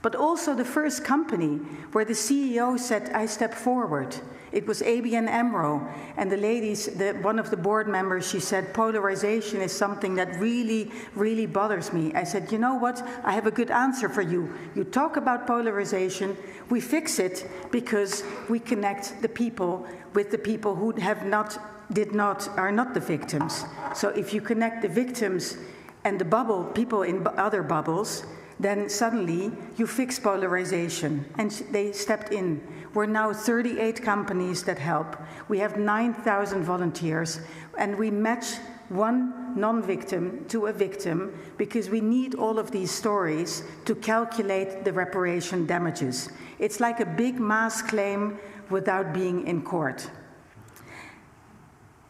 But also the first company where the CEO said, I step forward. It was ABN AMRO. And the ladies, one of the board members, she said, polarization is something that really, really bothers me. I said, you know what? I have a good answer for you. You talk about polarization, we fix it because we connect the people with the people who are not the victims. So if you connect the victims and the people in other bubbles, then suddenly you fix polarization. And they stepped in. We're now 38 companies that help. We have 9,000 volunteers, and we match one non-victim to a victim, because we need all of these stories to calculate the reparation damages. It's like a big mass claim without being in court.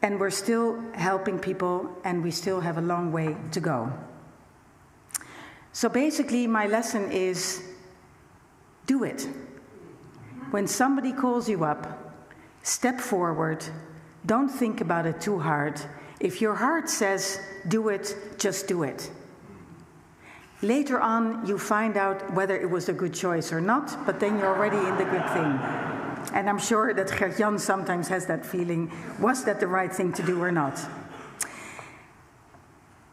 And we're still helping people, and we still have a long way to go. So basically, my lesson is, do it. When somebody calls you up, step forward. Don't think about it too hard. If your heart says, do it, just do it. Later on, you find out whether it was a good choice or not, but then you're already in the good thing. And I'm sure that Gert-Jan sometimes has that feeling, was that the right thing to do or not?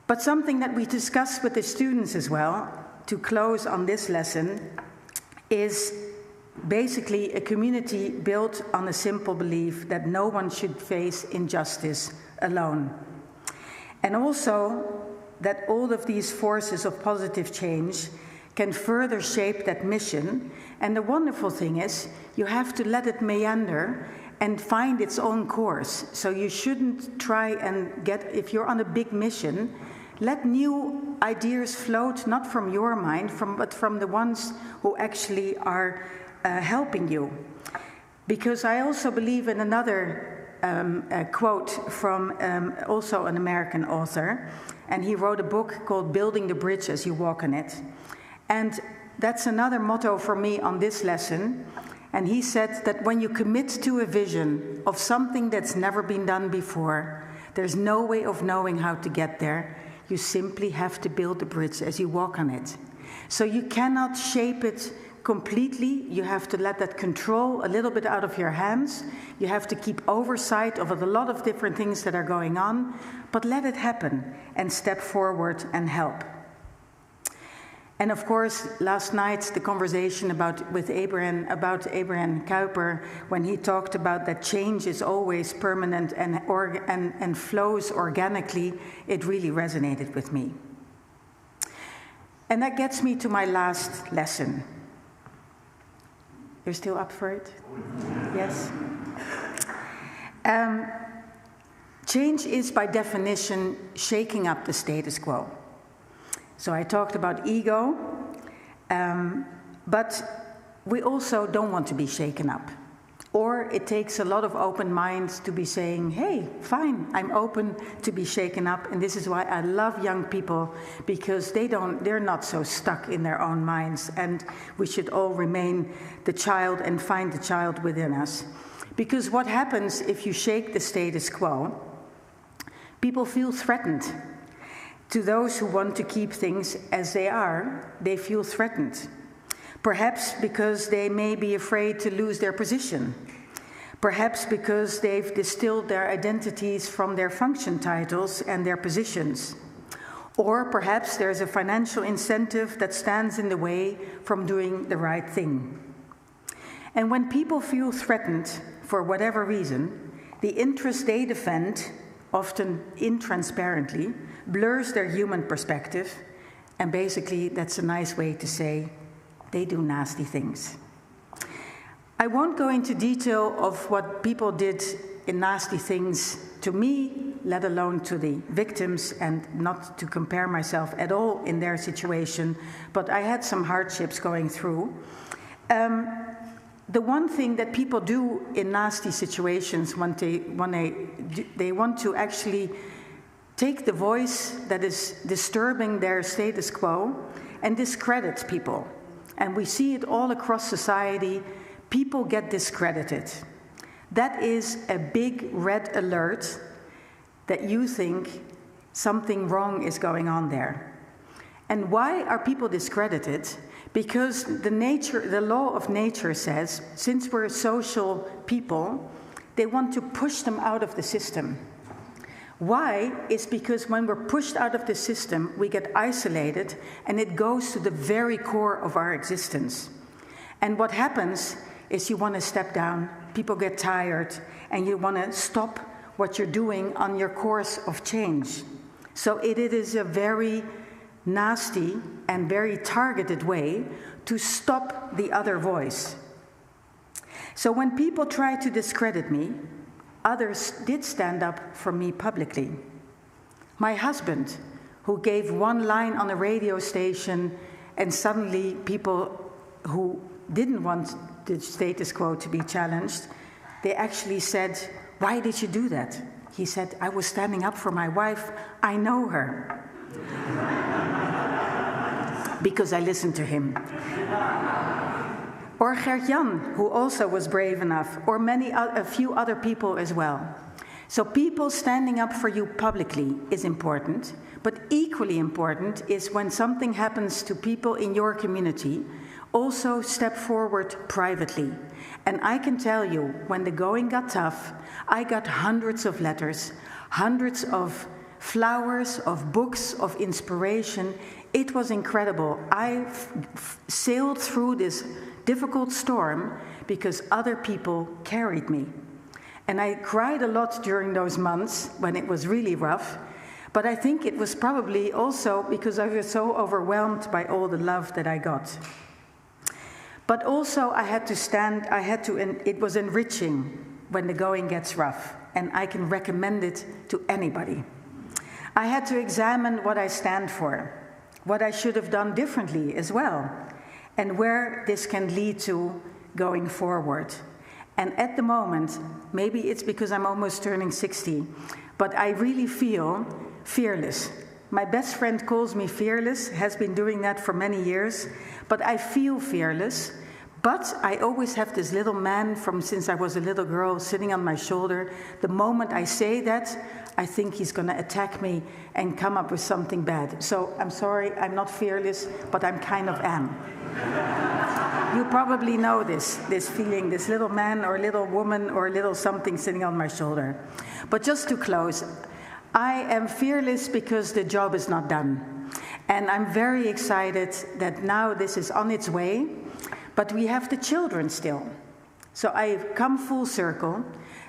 But something that we discussed with the students as well, to close on this lesson, is basically a community built on a simple belief that no one should face injustice alone. And also that all of these forces of positive change can further shape that mission. And the wonderful thing is, you have to let it meander and find its own course. So you shouldn't try and if you're on a big mission, let new ideas float, not from your mind, but from the ones who actually are helping you. Because I also believe in another quote from also an American author, and he wrote a book called Building the Bridge as You Walk on It. And that's another motto for me on this lesson. And he said that when you commit to a vision of something that's never been done before, there's no way of knowing how to get there. You simply have to build the bridge as you walk on it. So you cannot shape it completely. You have to let that control a little bit out of your hands. You have to keep oversight of a lot of different things that are going on, but let it happen and step forward and help. And of course, last night, the conversation about Abraham Kuyper, when he talked about that change is always permanent and flows organically, it really resonated with me. And that gets me to my last lesson. You're still up for it? Yes? Change is, by definition, shaking up the status quo. So I talked about ego, but we also don't want to be shaken up. Or it takes a lot of open minds to be saying, hey, fine, I'm open to be shaken up. And this is why I love young people, because they're not so stuck in their own minds. And we should all remain the child and find the child within us. Because what happens if you shake the status quo? People feel threatened. To those who want to keep things as they are, they feel threatened. Perhaps because they may be afraid to lose their position. Perhaps because they've distilled their identities from their function titles and their positions. Or perhaps there's a financial incentive that stands in the way from doing the right thing. And when people feel threatened, for whatever reason, the interest they defend, often intransparently, blurs their human perspective, and basically that's a nice way to say they do nasty things. I won't go into detail of what people did in nasty things to me, let alone to the victims, and not to compare myself at all in their situation, but I had some hardships going through. The one thing that people do in nasty situations when they want to actually take the voice that is disturbing their status quo and discredit people. And we see it all across society. People get discredited. That is a big red alert that you think something wrong is going on there. And why are people discredited? Because the law of nature says, since we're social people, they want to push them out of the system. Why? It's because when we're pushed out of the system, we get isolated, and it goes to the very core of our existence. And what happens is you want to step down, people get tired, and you want to stop what you're doing on your course of change. So it is a very nasty and very targeted way to stop the other voice. So when people try to discredit me, others did stand up for me publicly. My husband, who gave one line on a radio station and suddenly people who didn't want the status quo to be challenged, they actually said, "Why did you do that?" He said, "I was standing up for my wife. I know her." Because I listened to him. Or Gert-Jan, who also was brave enough, or a few other people as well. So people standing up for you publicly is important, but equally important is when something happens to people in your community, also step forward privately. And I can tell you, when the going got tough, I got hundreds of letters, hundreds of flowers, of books, of inspiration. It was incredible. I sailed through this difficult storm because other people carried me. And I cried a lot during those months when it was really rough, but I think it was probably also because I was so overwhelmed by all the love that I got. But also it was enriching when the going gets rough, and I can recommend it to anybody. I had to examine what I stand for, what I should have done differently as well, and where this can lead to going forward. And at the moment, maybe it's because I'm almost turning 60, but I really feel fearless. My best friend calls me fearless, has been doing that for many years, but I feel fearless. But I always have this little man from since I was a little girl sitting on my shoulder. The moment I say that, I think he's going to attack me and come up with something bad. So I'm sorry, I'm not fearless, but I kind of am. You probably know this feeling, this little man or little woman or little something sitting on my shoulder. But just to close, I am fearless because the job is not done. And I'm very excited that now this is on its way, but we have the children still. So I've come full circle.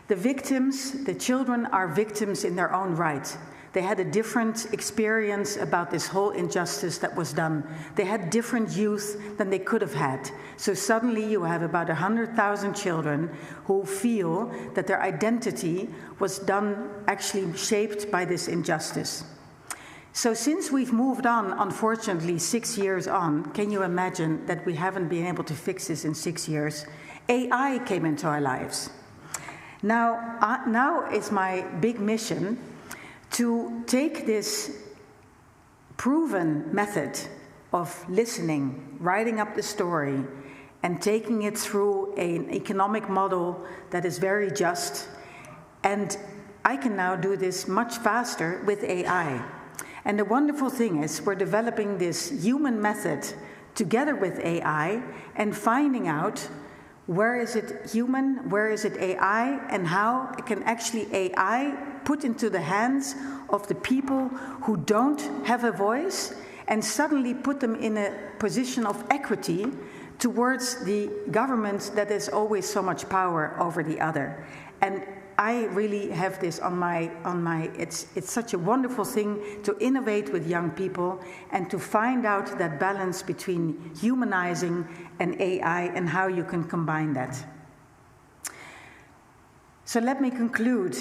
The children are victims in their own right. They had a different experience about this whole injustice that was done. They had different youth than they could have had. So suddenly you have about 100,000 children who feel that their identity was done, actually shaped by this injustice. So since we've moved on, unfortunately, 6 years on, can you imagine that we haven't been able to fix this in 6 years? AI came into our lives. Now is my big mission to take this proven method of listening, writing up the story, and taking it through an economic model that is very just. And I can now do this much faster with AI. And the wonderful thing is we're developing this human method together with AI and finding out where is it human, where is it AI, and how can actually AI put into the hands of the people who don't have a voice and suddenly put them in a position of equity towards the government that has always so much power over the other. And I really have this on my it's such a wonderful thing to innovate with young people and to find out that balance between humanizing and AI and how you can combine that. So let me conclude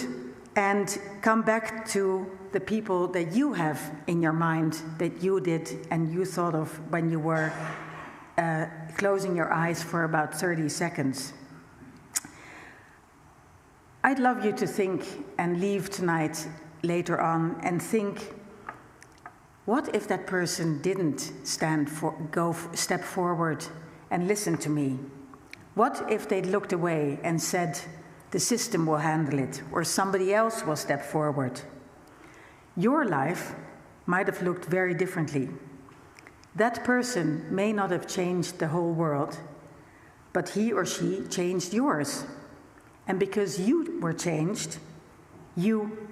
and come back to the people that you have in your mind that you did and you thought of when you were closing your eyes for about 30 seconds. I'd love you to think and leave tonight later on and think, what if that person didn't step forward and listen to me? What if they looked away and said, the system will handle it, or somebody else will step forward? Your life might have looked very differently. That person may not have changed the whole world, but he or she changed yours. And because you were changed, you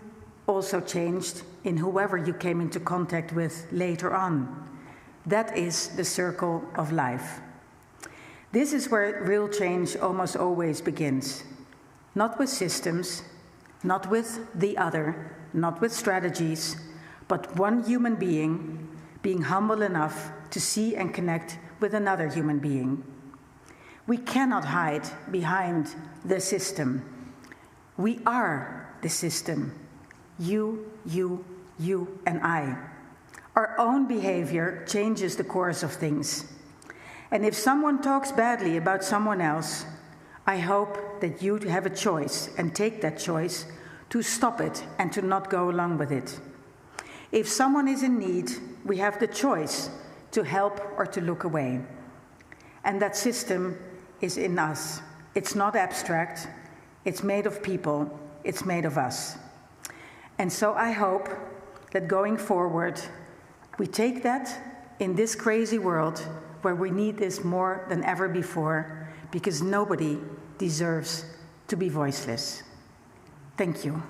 also changed in whoever you came into contact with later on. That is the circle of life. This is where real change almost always begins. Not with systems, not with the other, not with strategies, but one human being being humble enough to see and connect with another human being. We cannot hide behind the system. We are the system. You, you and I. Our own behavior changes the course of things. And if someone talks badly about someone else, I hope that you have a choice and take that choice to stop it and to not go along with it. If someone is in need, we have the choice to help or to look away. And that system is in us. It's not abstract. It's made of people. It's made of us. And so I hope that going forward, we take that in this crazy world where we need this more than ever before, because nobody deserves to be voiceless. Thank you.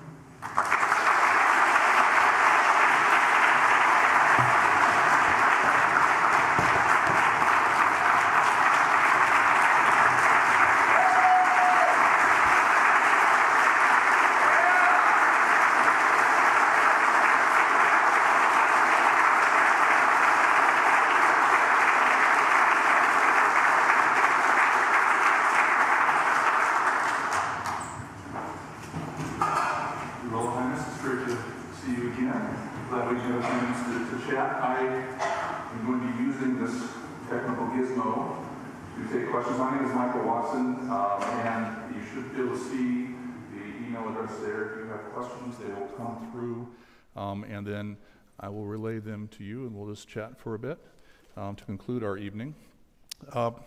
And then I will relay them to you, and we'll just chat for a bit to conclude our evening. Can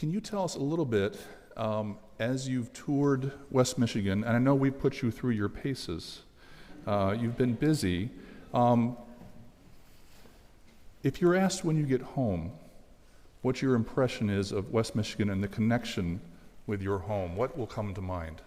you tell us a little bit, as you've toured West Michigan, and I know we put you through your paces, you've been busy. If you're asked when you get home what your impression is of West Michigan and the connection with your home, what will come to mind?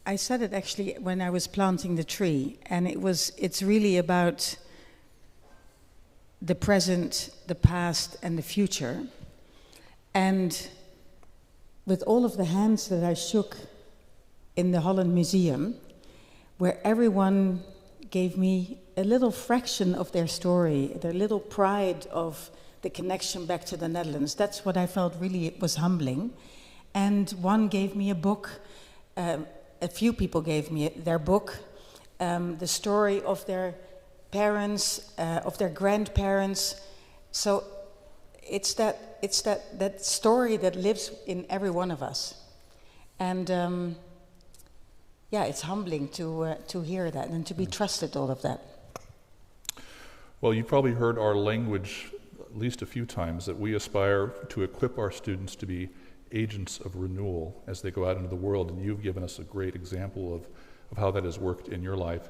I said it actually when I was planting the tree, and it's really about the present, the past, and the future. And with all of the hands that I shook in the Holland Museum, where everyone gave me a little fraction of their story, their little pride of the connection back to the Netherlands. That's what I felt really was humbling. And one gave me a book, a few people gave me their book, the story of their parents, of their grandparents. So it's that story that lives in every one of us. And yeah, it's humbling to hear that and to be trusted all of that. Well, you've probably heard our language at least a few times, that we aspire to equip our students to be agents of renewal as they go out into the world, and you've given us a great example of how that has worked in your life.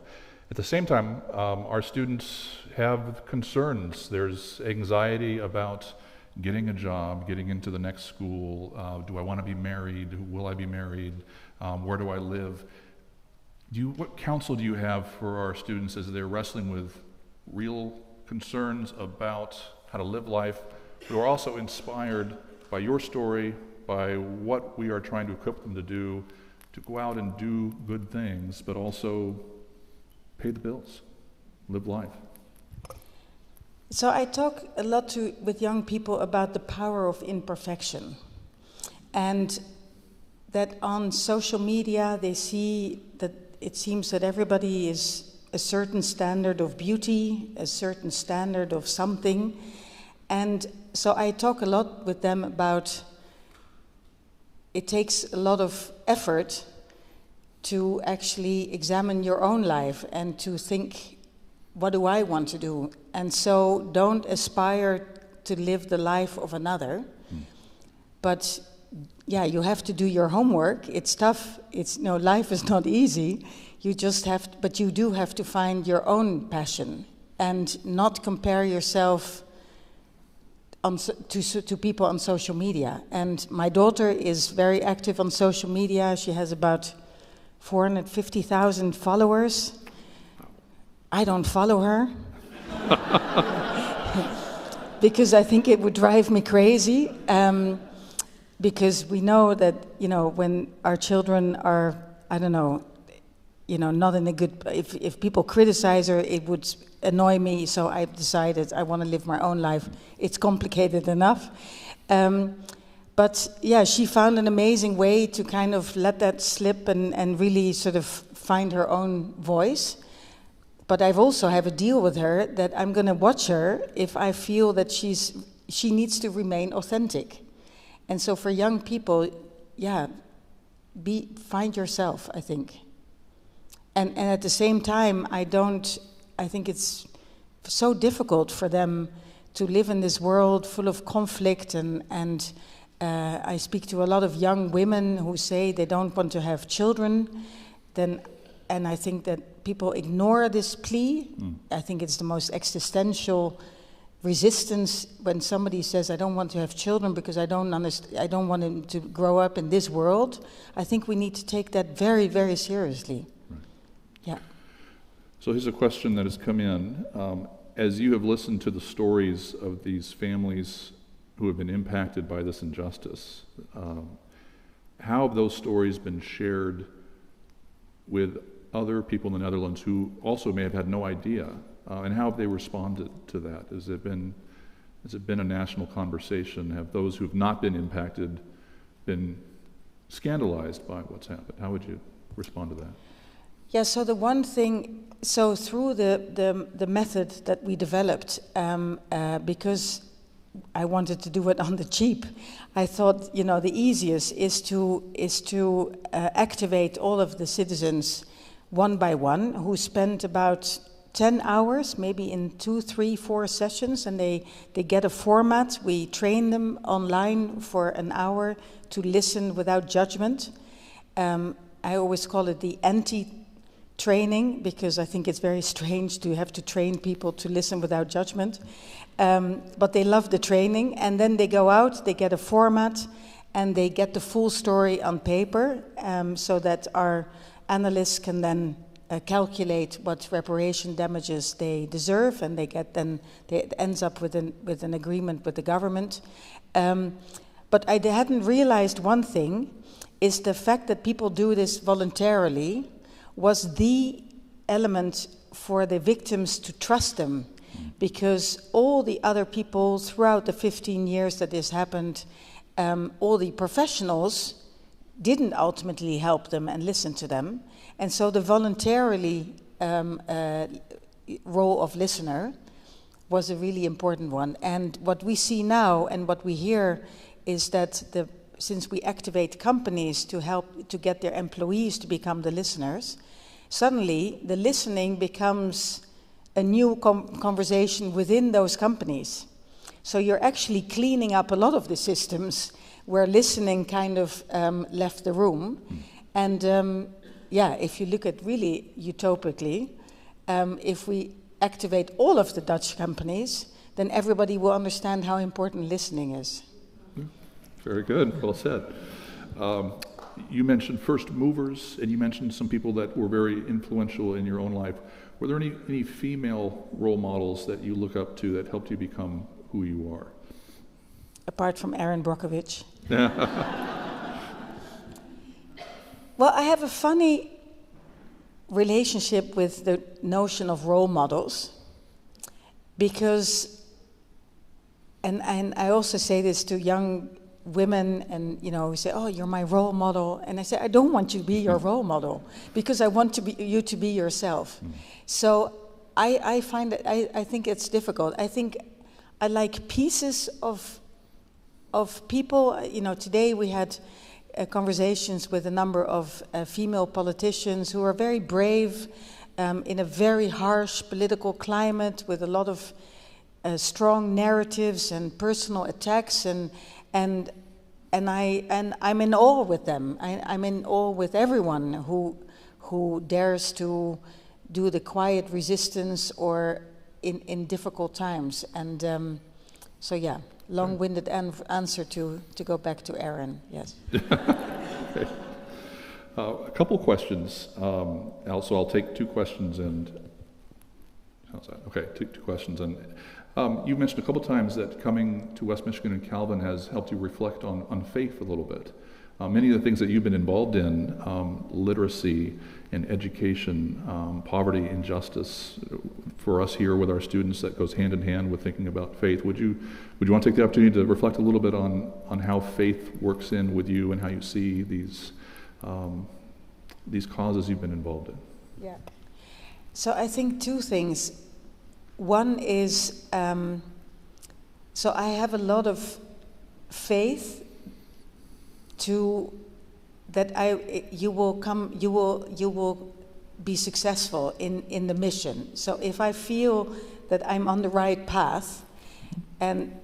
At the same time, our students have concerns. There's anxiety about getting a job, getting into the next school. Do I want to be married? Will I be married? Where do I live? What counsel do you have for our students as they're wrestling with real concerns about how to live life, who are also inspired by your story, by what we are trying to equip them to do, to go out and do good things, but also pay the bills, live life? So I talk a lot with young people about the power of imperfection, and that on social media they see that it seems that everybody is a certain standard of beauty, a certain standard of something. And so I talk a lot with them about it takes a lot of effort to actually examine your own life and to think, what do I want to do? And so don't aspire to live the life of another. But yeah, you have to do your homework. It's tough. Life is not easy. You just have to, but you do have to find your own passion and not compare yourself to people on social media. And my daughter is very active on social media. She has about 450,000 followers. I don't follow her because I think it would drive me crazy. Because we know that, when our children are, not in a good. If people criticize her, it would annoy me. So I decided I want to live my own life. It's complicated enough. But yeah, she found an amazing way to kind of let that slip and really sort of find her own voice. But I've also have a deal with her that I'm going to watch her if I feel that she needs to remain authentic. And so for young people, yeah, find yourself, I think. And at the same time, I think it's so difficult for them to live in this world full of conflict and I speak to a lot of young women who say they don't want to have children, and I think that people ignore this plea. I think it's the most existential resistance when somebody says, I don't want to have children because I don't want them to grow up in this world. I think we need to take that very, very seriously. Right. Yeah. So here's a question that has come in. As you have listened to the stories of these families who have been impacted by this injustice, how have those stories been shared with other people in the Netherlands who also may have had no idea, and how have they responded to that? Has it been a national conversation? Have those who have not been impacted been scandalized by what's happened? How would you respond to that? Yeah, so the one thing, so through the method that we developed, because I wanted to do it on the cheap, I thought, the easiest is to activate all of the citizens one by one who spent about 10 hours, maybe in 2, 3, 4 sessions, and they get a format. We train them online for an hour to listen without judgment. I always call it the anti-training, because I think it's very strange to have to train people to listen without judgment. But they love the training, and then they go out, they get a format, and they get the full story on paper, so that our analysts can then calculate what reparation damages they deserve, and it ends up with an agreement with the government. But I hadn't realized one thing, is the fact that people do this voluntarily was the element for the victims to trust them. Because all the other people throughout the 15 years that this happened, all the professionals didn't ultimately help them and listen to them. And so the voluntarily role of listener was a really important one. And what we see now and what we hear is that since we activate companies to help to get their employees to become the listeners, suddenly the listening becomes a new conversation within those companies. So you're actually cleaning up a lot of the systems where listening kind of left the room. And if you look at really utopically, if we activate all of the Dutch companies, then everybody will understand how important listening is. Very good, well said. You mentioned first movers, and you mentioned some people that were very influential in your own life. Were there any female role models that you look up to that helped you become who you are? Apart from Erin Brockovich. Well, I have a funny relationship with the notion of role models, because, and I also say this to young women, and we say, oh, you're my role model, and I say, I don't want you to be your role model, because I want you to be yourself. So I find that I think it's difficult. I think I like pieces of people. Today we had conversations with a number of female politicians who are very brave in a very harsh political climate with a lot of strong narratives and personal attacks, and I'm in awe with them. I'm in awe with everyone who dares to do the quiet resistance or in difficult times. And so yeah, long-winded answer to go back to Erin. Yes. Okay. A couple questions. Also, I'll take 2 questions and. How's that? Okay, take 2 questions and. You mentioned a couple times that coming to West Michigan and Calvin has helped you reflect on faith a little bit. Many of the things that you've been involved in, literacy and education, poverty, injustice, for us here with our students, that goes hand in hand with thinking about faith. Would you want to take the opportunity to reflect a little bit on how faith works in with you and how you see these causes you've been involved in? Yeah. So I think two things. One is, so I have a lot of faith that you will be successful in the mission. So if I feel that I'm on the right path, and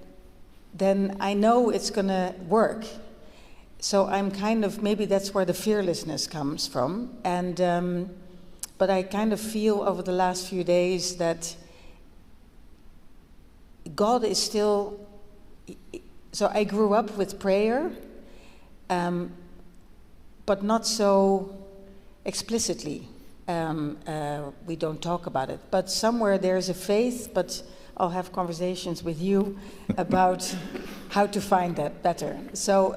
then I know it's going to work. So I'm kind of, maybe that's where the fearlessness comes from. And but I kind of feel over the last few days that God is still. So I grew up with prayer. But not so explicitly. We don't talk about it. But somewhere there's a faith, but I'll have conversations with you about how to find that better. So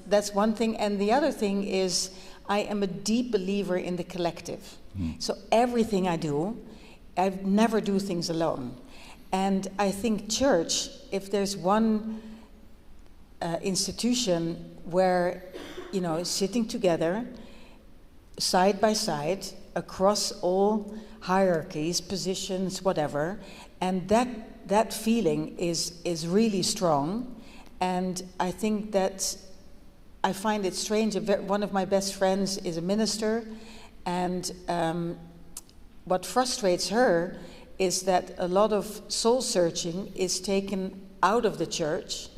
that's one thing. And the other thing is I am a deep believer in the collective. So everything I do, I never do things alone. And I think church, if there's one institution where, sitting together, side by side, across all hierarchies, positions, whatever, and that feeling is really strong. And I think that I find it strange. One of my best friends is a minister, and what frustrates her is that a lot of soul searching is taken out of the church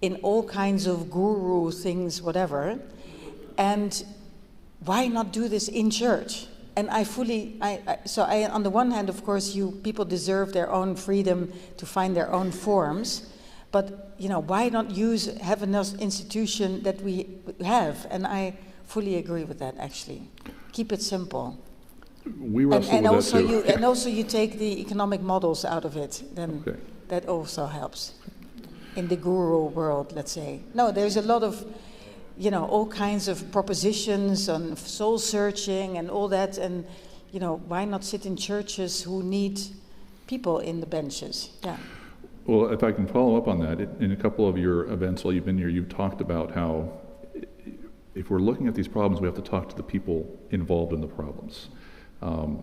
in all kinds of guru things, whatever. And why not do this in church? And on the one hand, of course, people deserve their own freedom to find their own forms, but why not have an institution that we have? And I fully agree with that. Actually, keep it simple. We wrestle with that too. And also, you take the economic models out of it. Then that also helps. In the guru world, let's say. No, there's a lot of, all kinds of propositions on soul searching and all that. And, why not sit in churches who need people in the benches? Yeah. Well, if I can follow up on that, in a couple of your events while you've been here, you've talked about how if we're looking at these problems, we have to talk to the people involved in the problems.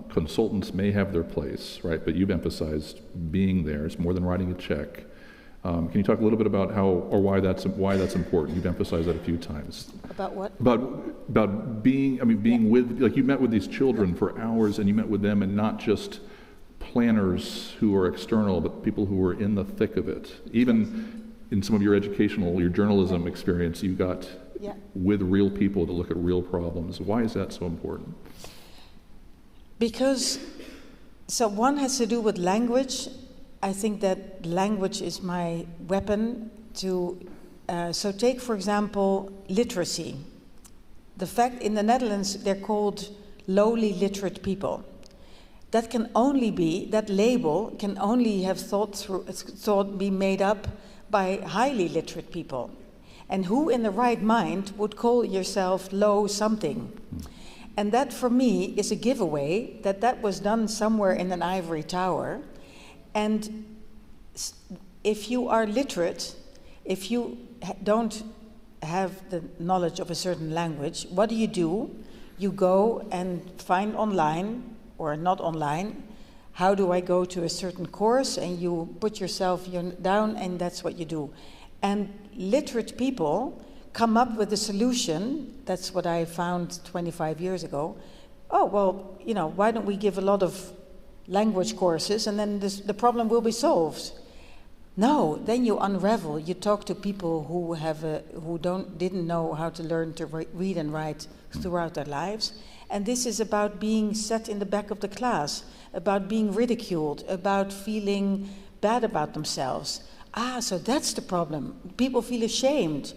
Consultants may have their place, right? But you've emphasized being there. It's more than writing a check. Can you talk a little bit about how or why that's important? You've emphasized that a few times. About what? About being with, like you met with these children for hours, and you met with them, and not just planners who are external, but people who are in the thick of it. Even in some of your journalism experience, you got with real people to look at real problems. Why is that so important? Because, so one has to do with language. I think that language is my weapon to, so take, for example, literacy. The fact in the Netherlands, they're called lowly literate people. That label can only have be made up by highly literate people. And who in the right mind would call yourself low something? And that for me is a giveaway that was done somewhere in an ivory tower. And if you are literate, if you don't have the knowledge of a certain language, what do? You go and find online, or not online, how do I go to a certain course, and you put yourself down, and that's what you do. And literate people come up with a solution. That's what I found 25 years ago. Oh, well, why don't we give a lot of language courses, and then the problem will be solved? No, then you unravel. You talk to people who didn't know how to learn to read and write throughout their lives, and this is about being set in the back of the class, about being ridiculed, about feeling bad about themselves. So that's the problem. People feel ashamed.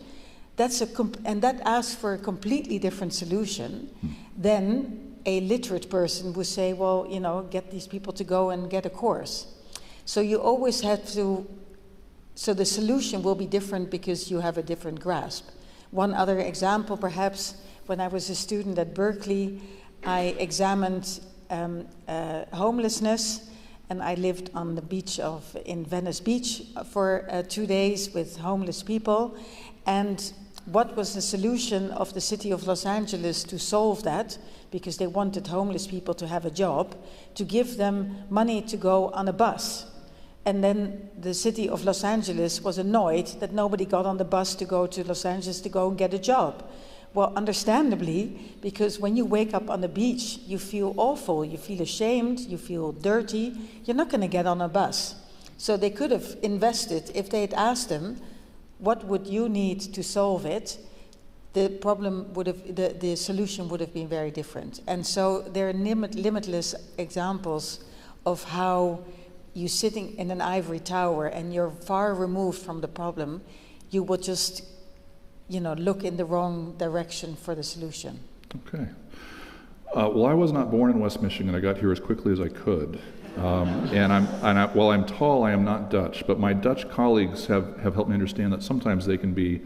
And that asks for a completely different solution than a literate person would say, well, get these people to go and get a course. So you always have to, so the solution will be different because you have a different grasp. One other example, perhaps, when I was a student at Berkeley, I examined homelessness, and I lived on the beach in Venice Beach for 2 days with homeless people. And what was the solution of the city of Los Angeles to solve that? Because they wanted homeless people to have a job, to give them money to go on a bus. And then the city of Los Angeles was annoyed that nobody got on the bus to go to Los Angeles to go and get a job. Well, understandably, because when you wake up on the beach, you feel awful, you feel ashamed, you feel dirty, you're not going to get on a bus. So they could have invested, if they had asked them, what would you need to solve it? The problem would have, the solution would have been very different. And so there are limitless examples of how you sitting in an ivory tower and you're far removed from the problem, you will just, look in the wrong direction for the solution. Okay. Well, I was not born in West Michigan. I got here as quickly as I could. While I'm tall, I am not Dutch, but my Dutch colleagues have helped me understand that sometimes they can be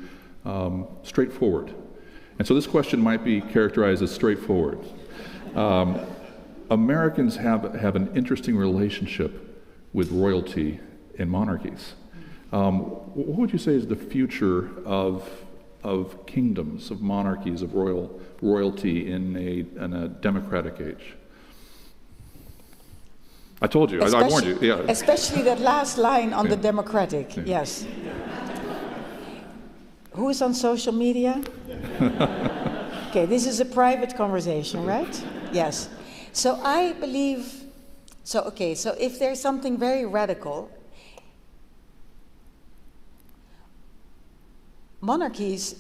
straightforward. And so this question might be characterized as straightforward. Americans have an interesting relationship with royalty and monarchies. What would you say is the future of kingdoms, of monarchies, of royalty in a democratic age? I told you, I warned you. Yeah. Especially that last line on the democratic, yes. Who is on social media? Okay, this is a private conversation, right? Yes. So I believe, so if there's something very radical, monarchies,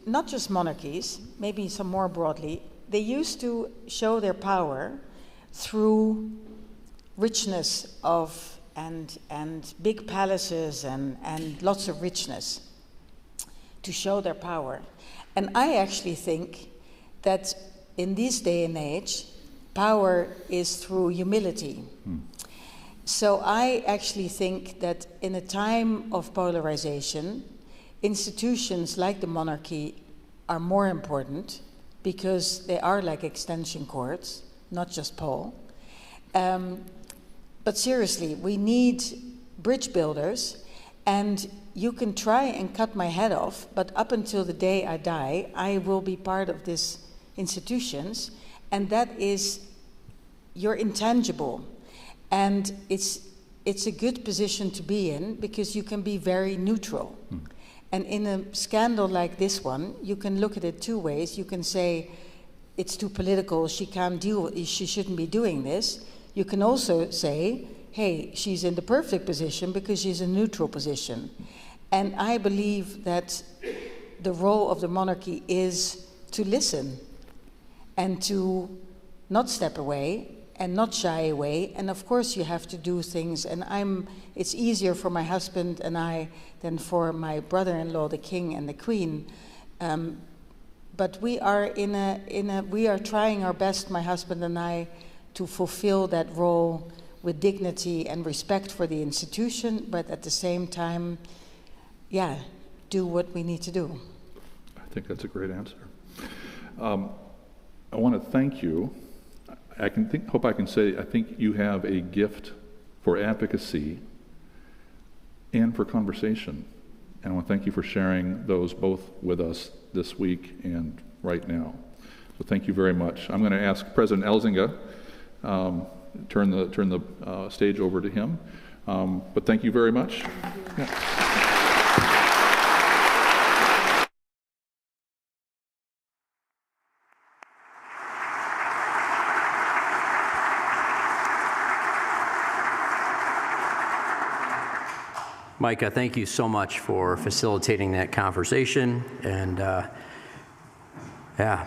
not just monarchies, maybe some more broadly, they used to show their power through richness and big palaces and lots of richness to show their power. And I actually think that in this day and age, power is through humility. So I actually think that in a time of polarization, institutions like the monarchy are more important because they are like extension cords, not just pole. But seriously, we need bridge builders, and you can try and cut my head off, but up until the day I die, I will be part of these institutions, and that is, you're intangible. And it's a good position to be in because you can be very neutral. And in a scandal like this one, you can look at it two ways. You can say, it's too political, she shouldn't be doing this. You can also say, hey, she's in the perfect position because she's in a neutral position. And I believe that the role of the monarchy is to listen and to not step away and not shy away. And of course you have to do things, and it's easier for my husband and I than for my brother-in-law, the king and the queen. But we are we are trying our best, my husband and I, to fulfill that role with dignity and respect for the institution, but at the same time, do what we need to do. I think that's a great answer. I want to thank you. I think you have a gift for advocacy and for conversation. And I want to thank you for sharing those both with us this week and right now. So thank you very much. I'm going to ask President Elzinga, turn the stage over to him. But thank you very much. Yeah. Micah, thank you so much for facilitating that conversation. And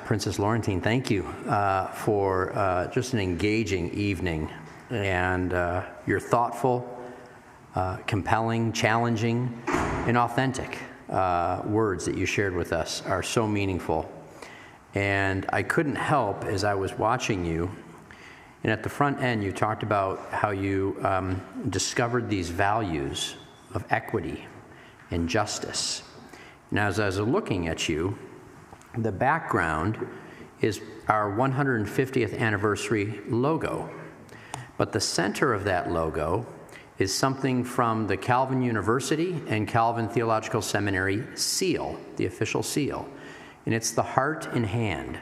Princess Laurentien, thank you for just an engaging evening. And you're thoughtful, compelling, challenging, and authentic words that you shared with us are so meaningful. And I couldn't help, as I was watching you, and at the front end, you talked about how you discovered these values of equity and justice. And as I was looking at you, the background is our 150th anniversary logo. But the center of that logo is something from the Calvin University and Calvin Theological Seminary seal, the official seal. And it's the heart and hand.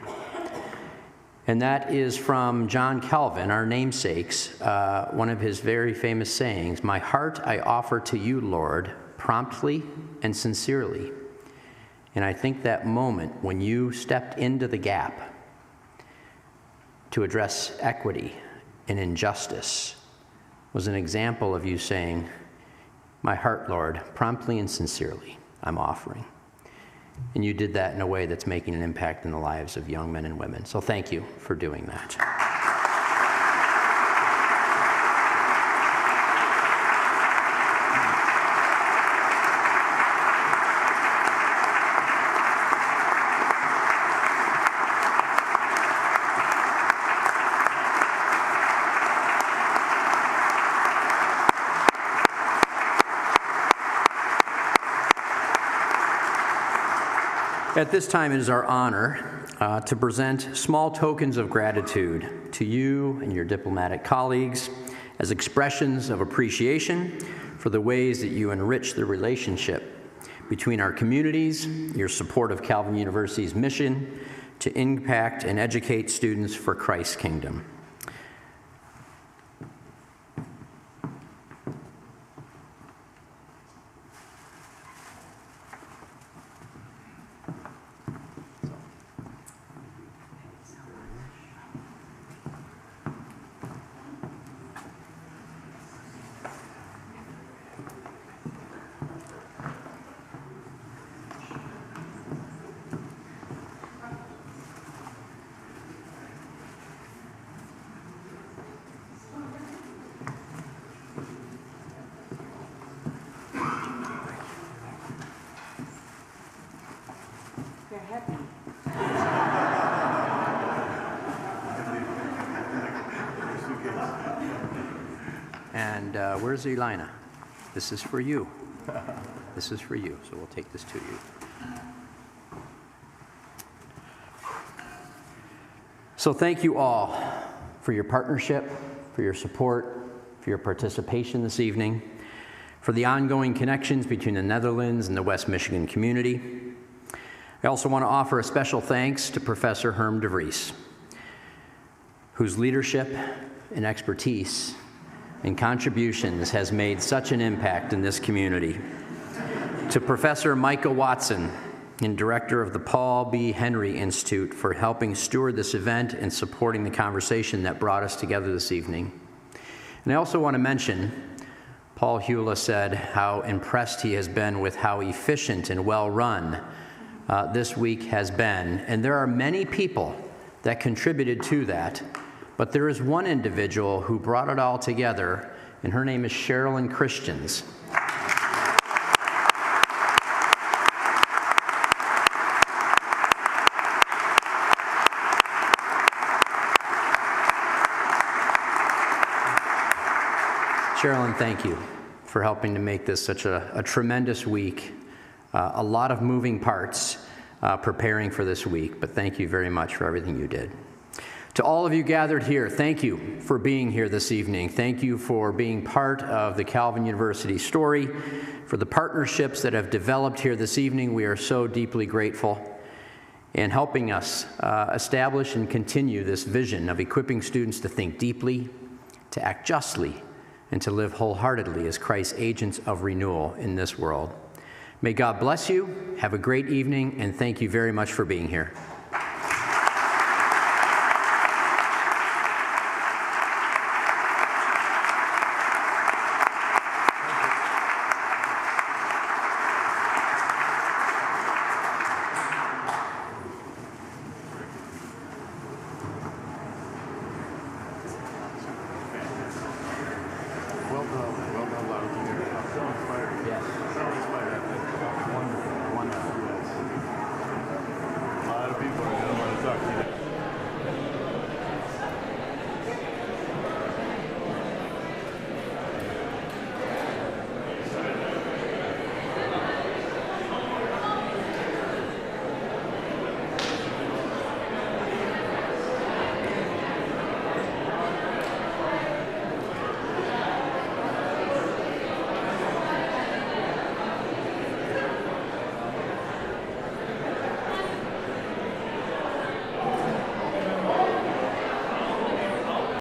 And that is from John Calvin, our namesake's, one of his very famous sayings, "My heart I offer to you, Lord, promptly and sincerely." And I think that moment when you stepped into the gap to address equity and injustice was an example of you saying, "My heart, Lord, promptly and sincerely, I'm offering." And you did that in a way that's making an impact in the lives of young men and women. So thank you for doing that. At this time, it is our honor to present small tokens of gratitude to you and your diplomatic colleagues as expressions of appreciation for the ways that you enrich the relationship between our communities, your support of Calvin University's mission to impact and educate students for Christ's kingdom. And where's Elina? This is for you. This is for you, so we'll take this to you. So thank you all for your partnership, for your support, for your participation this evening, for the ongoing connections between the Netherlands and the West Michigan community. I also want to offer a special thanks to Professor Herm de Vries, whose leadership and expertise and contributions has made such an impact in this community. To Professor Micah Watson, and Director of the Paul B. Henry Institute, for helping steward this event and supporting the conversation that brought us together this evening. And I also want to mention, Paul Hula said how impressed he has been with how efficient and well-run this week has been. And there are many people that contributed to that. But there is one individual who brought it all together, and her name is Sherilyn Christians. Sherilyn, thank you for helping to make this such a tremendous week. A lot of moving parts preparing for this week, but thank you very much for everything you did. To all of you gathered here, thank you for being here this evening. Thank you for being part of the Calvin University story, for the partnerships that have developed here this evening. We are so deeply grateful, and helping us establish and continue this vision of equipping students to think deeply, to act justly, and to live wholeheartedly as Christ's agents of renewal in this world. May God bless you. Have a great evening, and thank you very much for being here. Well done.